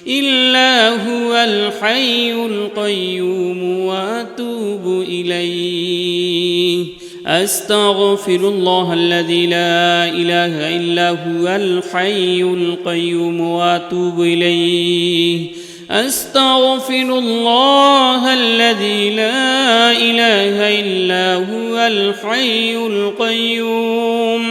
إلا هو الحي القيوم وأتوب إليه أستغفر الله الذي لا إله إلا هو الحي القيوم وأتوب إليه أستغفر الله الذي لا إله إلا هو الحي القيوم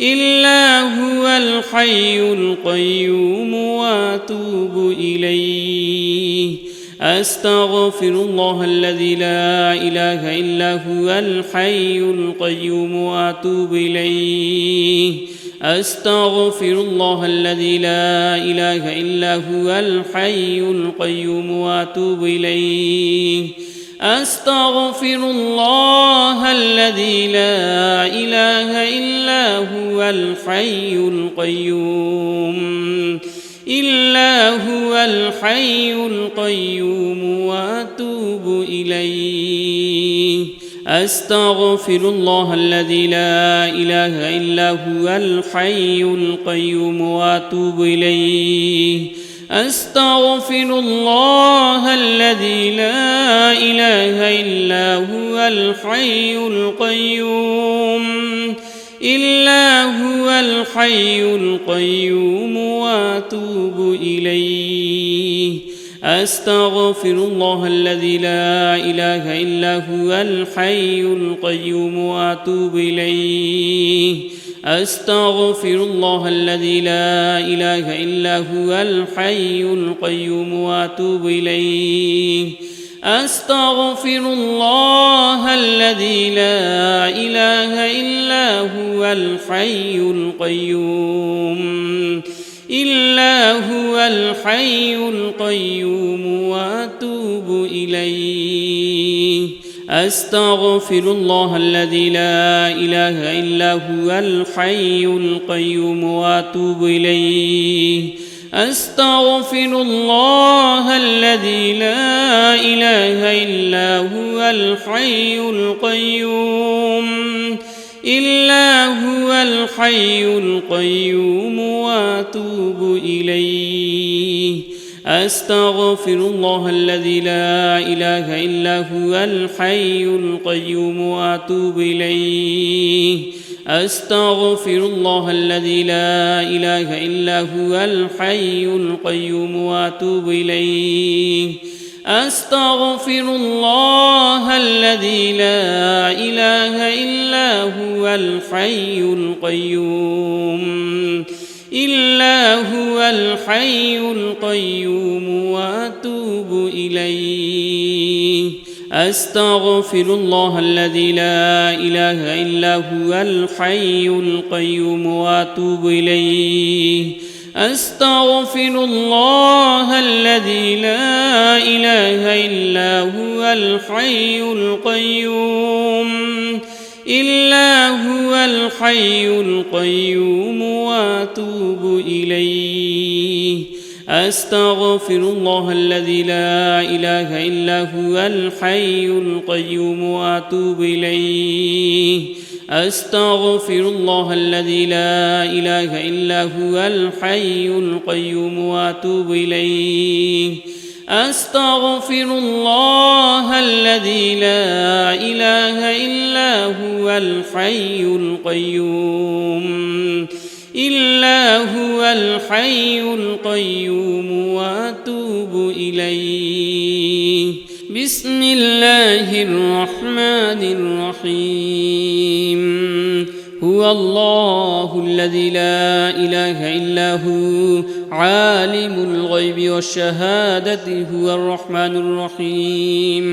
إلا هو الحي القيوم وأتوب إليه أستغفر الله الذي لا إله إلا هو الحي القيوم وأتوب إليه أستغفر الله الذي لا إله إلا هو الحي القيوم وأتوب إليه أستغفر الله الذي لا إله إلا هو الحي القيوم إلا هو الحي القيوم وأتوب إليه أستغفر الله الذي لا إله إلا هو الحي القيوم وأتوب إليه أستغفر الله الذي لا إله إلا هو الحي القيوم إلا هو الحي القيوم وأتوب إليه أستغفر الله الذي لا إله إلا هو الحي القيوم وأتوب إليه أستغفر الله الذي لا إله إلا هو الحي القيوم وأتوب إليه أستغفر الله الذي لا إله إلا هو الحي القيوم إلا هو الحي القيوم وأتوب إليه أستغفر الله الذي لا إله إلا هو الحي القيوم وأتوب إليه أستغفر الله الذي لا إله إلا هو الحي القيوم إلا هو الحي القيوم وأتوب إليه أستغفر الله الذي لا إله إلا هو الحي القيوم وأتوب إليه أستغفر الله الذي لا إله إلا هو الحي القيوم وأتوب إليه أستغفر الله الذي لا إله إلا هو الحي القيوم إلا هو الحي القيوم وأتوب إليه أستغفر الله الذي لا إله إلا هو الحي القيوم وأتوب إليه أستغفر الله الذي لا إله إلا هو الحي القيوم إلا هو الحي القيوم وأتوب إليه أستغفر الله الذي لا إله إلا هو الحي القيوم وأتوب إليه أستغفر الله الذي لا إله إلا هو الحي القيوم وأتوب إليه أستغفر الله الذي لا إله إلا هو الحي القيوم إلا هو الحي القيوم وأتوب إليه بسم الله الرحمن الرحيم هو الله الذي لا إله إلا هو عالم الغيب والشهادة هو الرحمن الرحيم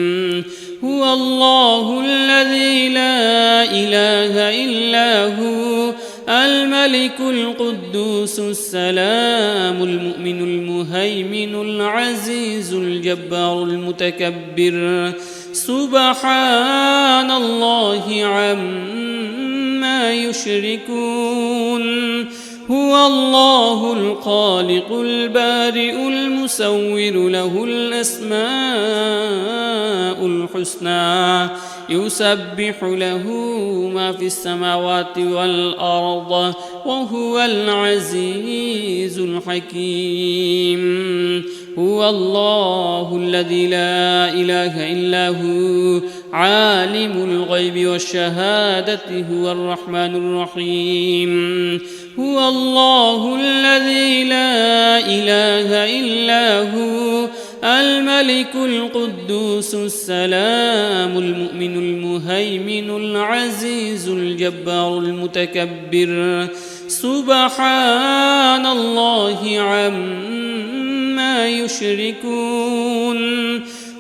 هو الله الذي لا إله إلا هو الملك القدوس السلام المؤمن المهيمن العزيز الجبار المتكبر سبحان الله عما يشركون هو الله الخالق البارئ المصور له الأسماء الحسنى يسبح له ما في السماوات والأرض وهو العزيز الحكيم هو الله الذي لا إله إلا هو عالم الغيب والشهادة هو الرحمن الرحيم هو الله الذي لا إله إلا هو الملك القدوس السلام المؤمن المهيمن العزيز الجبار المتكبر سبحان الله عما يشركون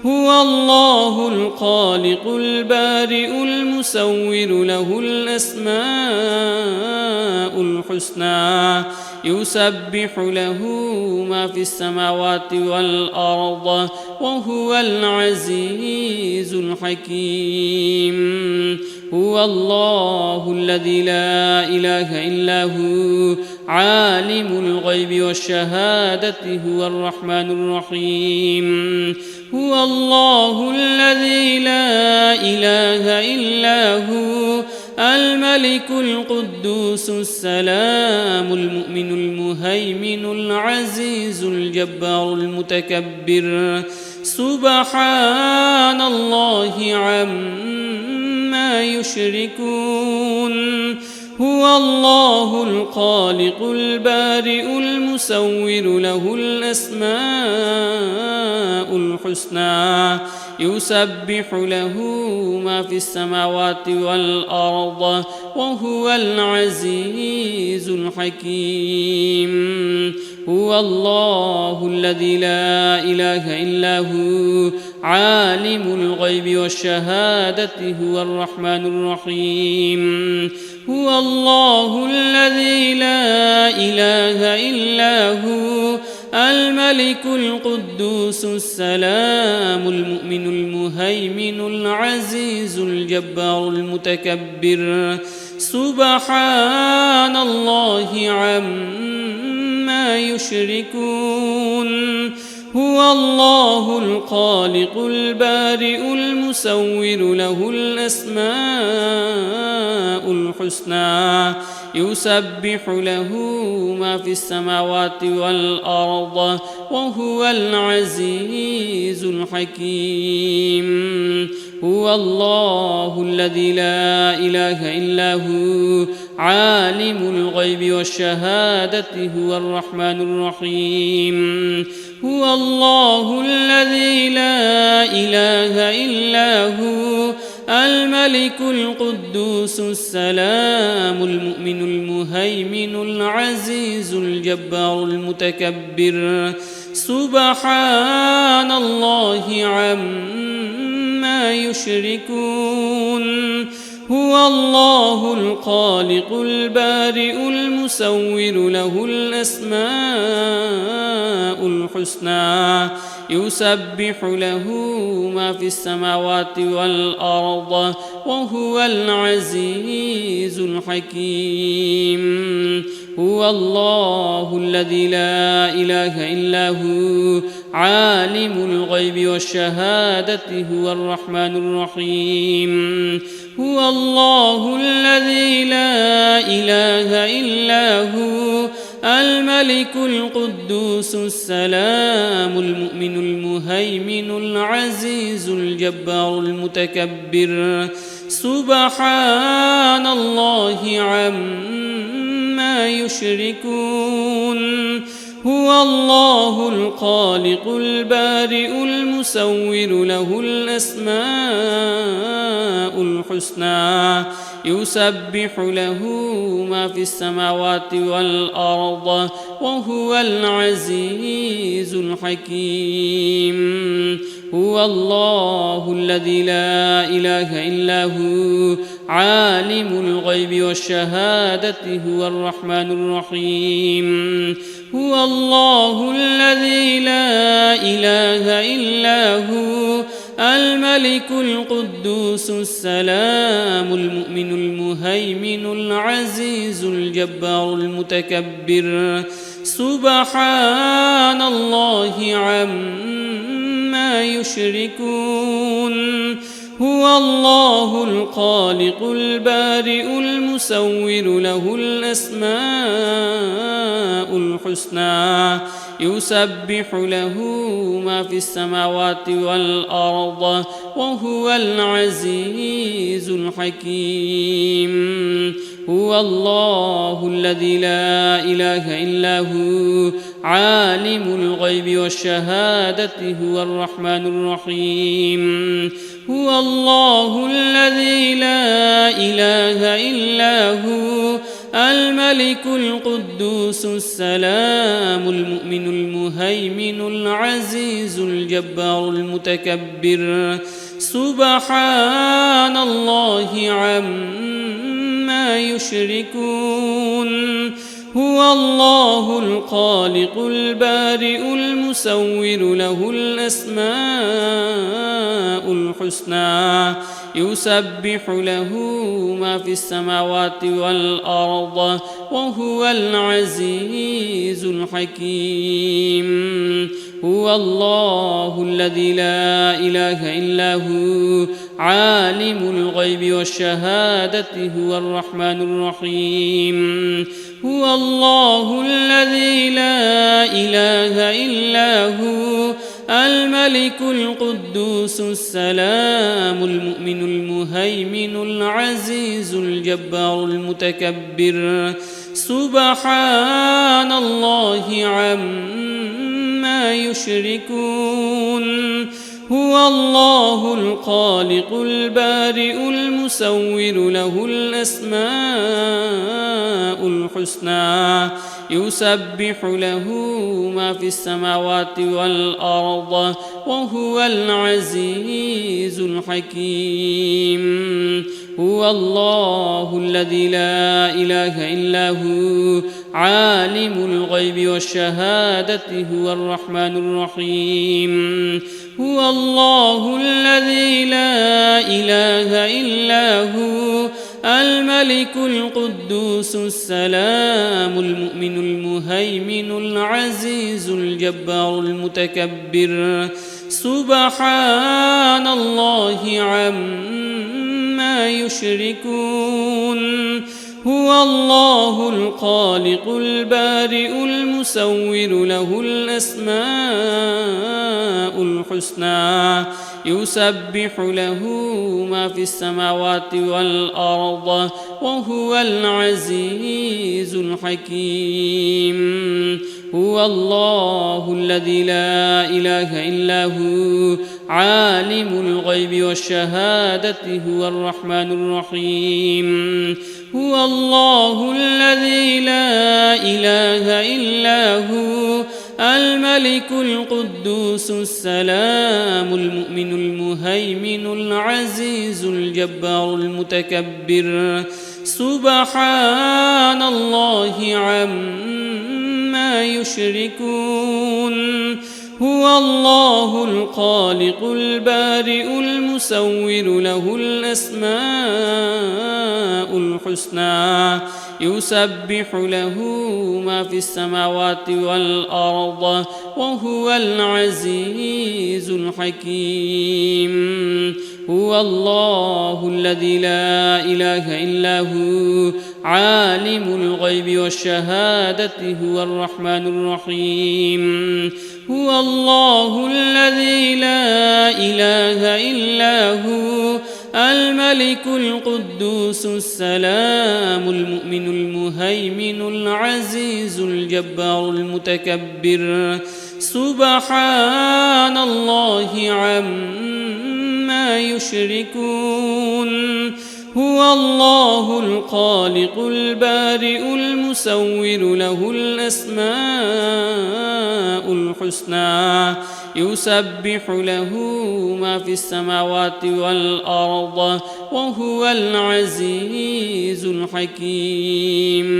هو الله الخالق البارئ المصور له الأسماء الحسنى يسبح له ما في السماوات والأرض وهو العزيز الحكيم هو الله الذي لا إله إلا هو عالم الغيب والشهادة هو الرحمن الرحيم هو الله الذي لا إله إلا هو الملك القدوس السلام المؤمن المهيمن العزيز الجبار المتكبر سبحان الله عما يشركون هو الله الخالق البارئ المصور له الأسماء الحسنى يسبح له ما في السماوات والأرض وهو العزيز الحكيم هو الله الذي لا إله إلا هو عالم الغيب والشهادة هو الرحمن الرحيم هو الله الذي لا إله إلا هو الملك القدوس السلام المؤمن المهيمن العزيز الجبار المتكبر سبحان الله عما يشركون هو الله الخالق البارئ المصور له الأسماء الحسنى يسبح له ما في السماوات والأرض وهو العزيز الحكيم هو الله الذي لا إله إلا هو عالم الغيب والشهادة هو الرحمن الرحيم هو الله الذي لا إله إلا هو الملك القدوس السلام المؤمن المهيمن العزيز الجبار المتكبر سبحان الله عما يشركون هو الله الخالق البارئ المصور له الأسماء الحسنى يسبح له ما في السماوات والأرض وهو العزيز الحكيم هو الله الذي لا إله إلا هو عالم الغيب والشهادة هو الرحمن الرحيم هو الله الذي لا إله إلا هو الملك القدوس السلام المؤمن المهيمن العزيز الجبار المتكبر سبحان الله عما يشركون هو الله الخالق البارئ المصور له الأسماء الحسنى يسبح له ما في السماوات والأرض وهو العزيز الحكيم هو الله الذي لا إله إلا هو عالم الغيب والشهادة هو الرحمن الرحيم هو الله الذي لا إله إلا هو الملك القدوس السلام المؤمن المهيمن العزيز الجبار المتكبر سبحان الله عما يشركون هو الله الخالق البارئ المصور له الأسماء الحسنى يسبح له ما في السماوات والأرض وهو العزيز الحكيم هو الله الذي لا إله إلا هو عالم الغيب والشهادة هو الرحمن الرحيم هو الله الذي لا إله إلا هو الملك القدوس السلام المؤمن المهيمن العزيز الجبار المتكبر سبحان الله عما يشركون هو الله الخالق البارئ المصور له الأسماء الحسنى يسبح له ما في السماوات والأرض وهو العزيز الحكيم هو الله الذي لا إله إلا هو عالم الغيب والشهادة هو الرحمن الرحيم هو الله الذي لا إله إلا هو الملك القدوس السلام المؤمن المهيمن العزيز الجبار المتكبر سبحان الله عما يشركون هو الله الخالق البارئ المصور له الأسماء الحسنى يسبح له ما في السماوات والأرض وهو العزيز الحكيم هو الله الذي لا إله إلا هو عالم الغيب والشهادة هو الرحمن الرحيم هو الله الذي لا إله إلا هو الملك القدوس السلام المؤمن المهيمن العزيز الجبار المتكبر سبحان الله عما يشركون هو الله الخالق البارئ المصور له الأسماء الحسنى يسبح له ما في السماوات والأرض وهو العزيز الحكيم هو الله الذي لا إله إلا هو عالم الغيب والشهادة هو الرحمن الرحيم هو الله الذي لا إله إلا هو الملك القدوس السلام المؤمن المهيمن العزيز الجبار المتكبر سبحان الله عما يشركون هو الله الخالق البارئ المصور له الأسماء الحسنى يسبح له ما في السماوات والأرض وهو العزيز الحكيم هو الله الذي لا إله إلا هو عالم الغيب والشهادة هو الرحمن الرحيم هو الله الذي لا إله إلا هو الملك القدوس السلام المؤمن المهيمن العزيز الجبار المتكبر سبحان الله عما يشركون هو الله الخالق البارئ المصور له الأسماء الحسنى يسبح له ما في السماوات والأرض وهو العزيز الحكيم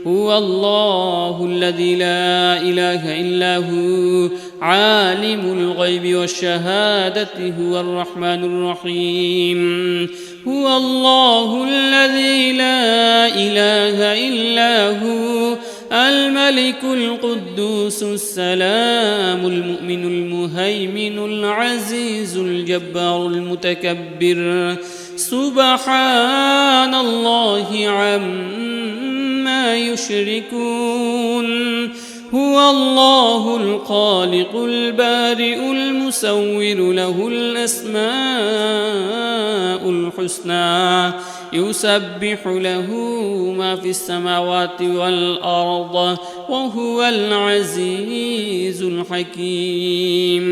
هو الله الذي لا إله إلا هو عالم الغيب والشهادة هو الرحمن الرحيم هو الله الذي لا إله إلا هو الملك القدوس السلام المؤمن المهيمن العزيز الجبار المتكبر سبحان الله عما يشركون هو الله الخالق البارئ المصور له الأسماء الحسنى يسبح له ما في السماوات والأرض وهو العزيز الحكيم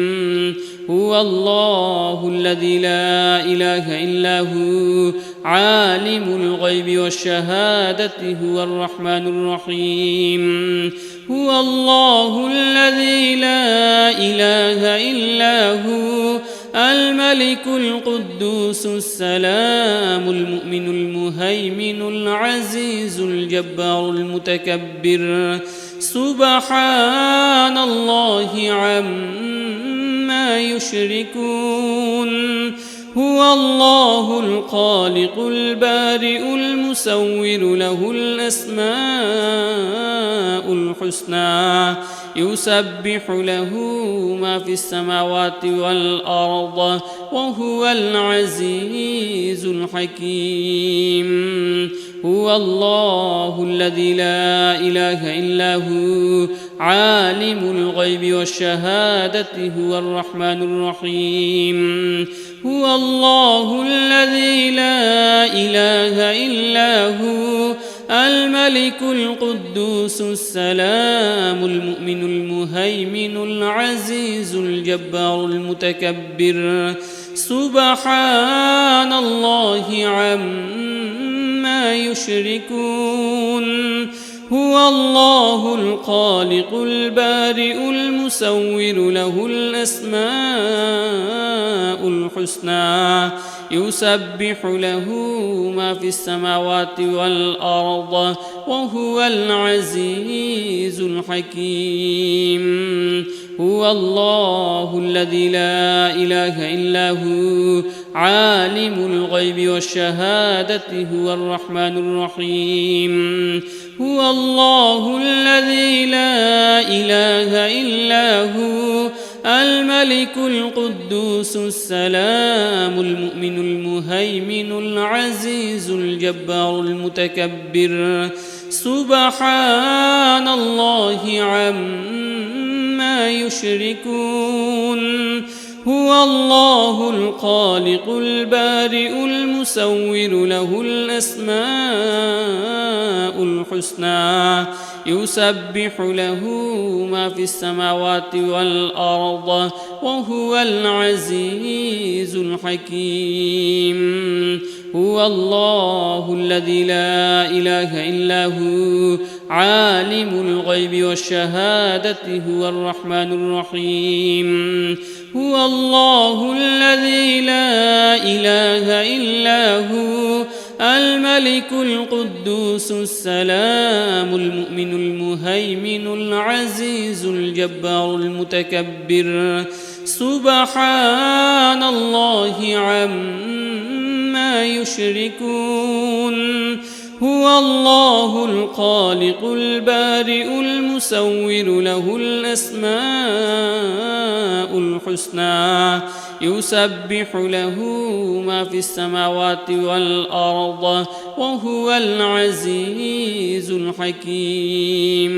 هو الله الذي لا إله إلا هو عالم الغيب والشهادة هو الرحمن الرحيم هو الله الذي لا إله إلا هو الملك القدوس السلام المؤمن المهيمن العزيز الجبار المتكبر سبحان الله عما يشركون هو الله الخالق البارئ المصور له الأسماء الحسنى يسبح له ما في السماوات والأرض وهو العزيز الحكيم هو الله الذي لا إله إلا هو عالم الغيب والشهادة هو الرحمن الرحيم هو الله الذي لا إله إلا هو الملك القدوس السلام المؤمن المهيمن العزيز الجبار المتكبر سبحان الله عما يشركون هو الله الخالق البارئ المصور له الأسماء الحسنى يسبح له ما في السماوات والأرض وهو العزيز الحكيم هو الله الذي لا إله إلا هو عالم الغيب والشهادة هو الرحمن الرحيم هو الله الذي لا إله إلا هو الملك القدوس السلام المؤمن المهيمن العزيز الجبار المتكبر سبحان الله عما يشركون هو الله الخالق البارئ المصور له الأسماء الحسنى يسبح له ما في السماوات والأرض وهو العزيز الحكيم هو الله الذي لا إله إلا هو عالم الغيب والشهادة هو الرحمن الرحيم هو الله الذي لا إله إلا هو الملك القدوس السلام المؤمن المهيمن العزيز الجبار المتكبر سبحان الله عما يشركون هو الله الخالق البارئ المصور له الأسماء الحسنى يسبح له ما في السماوات والأرض وهو العزيز الحكيم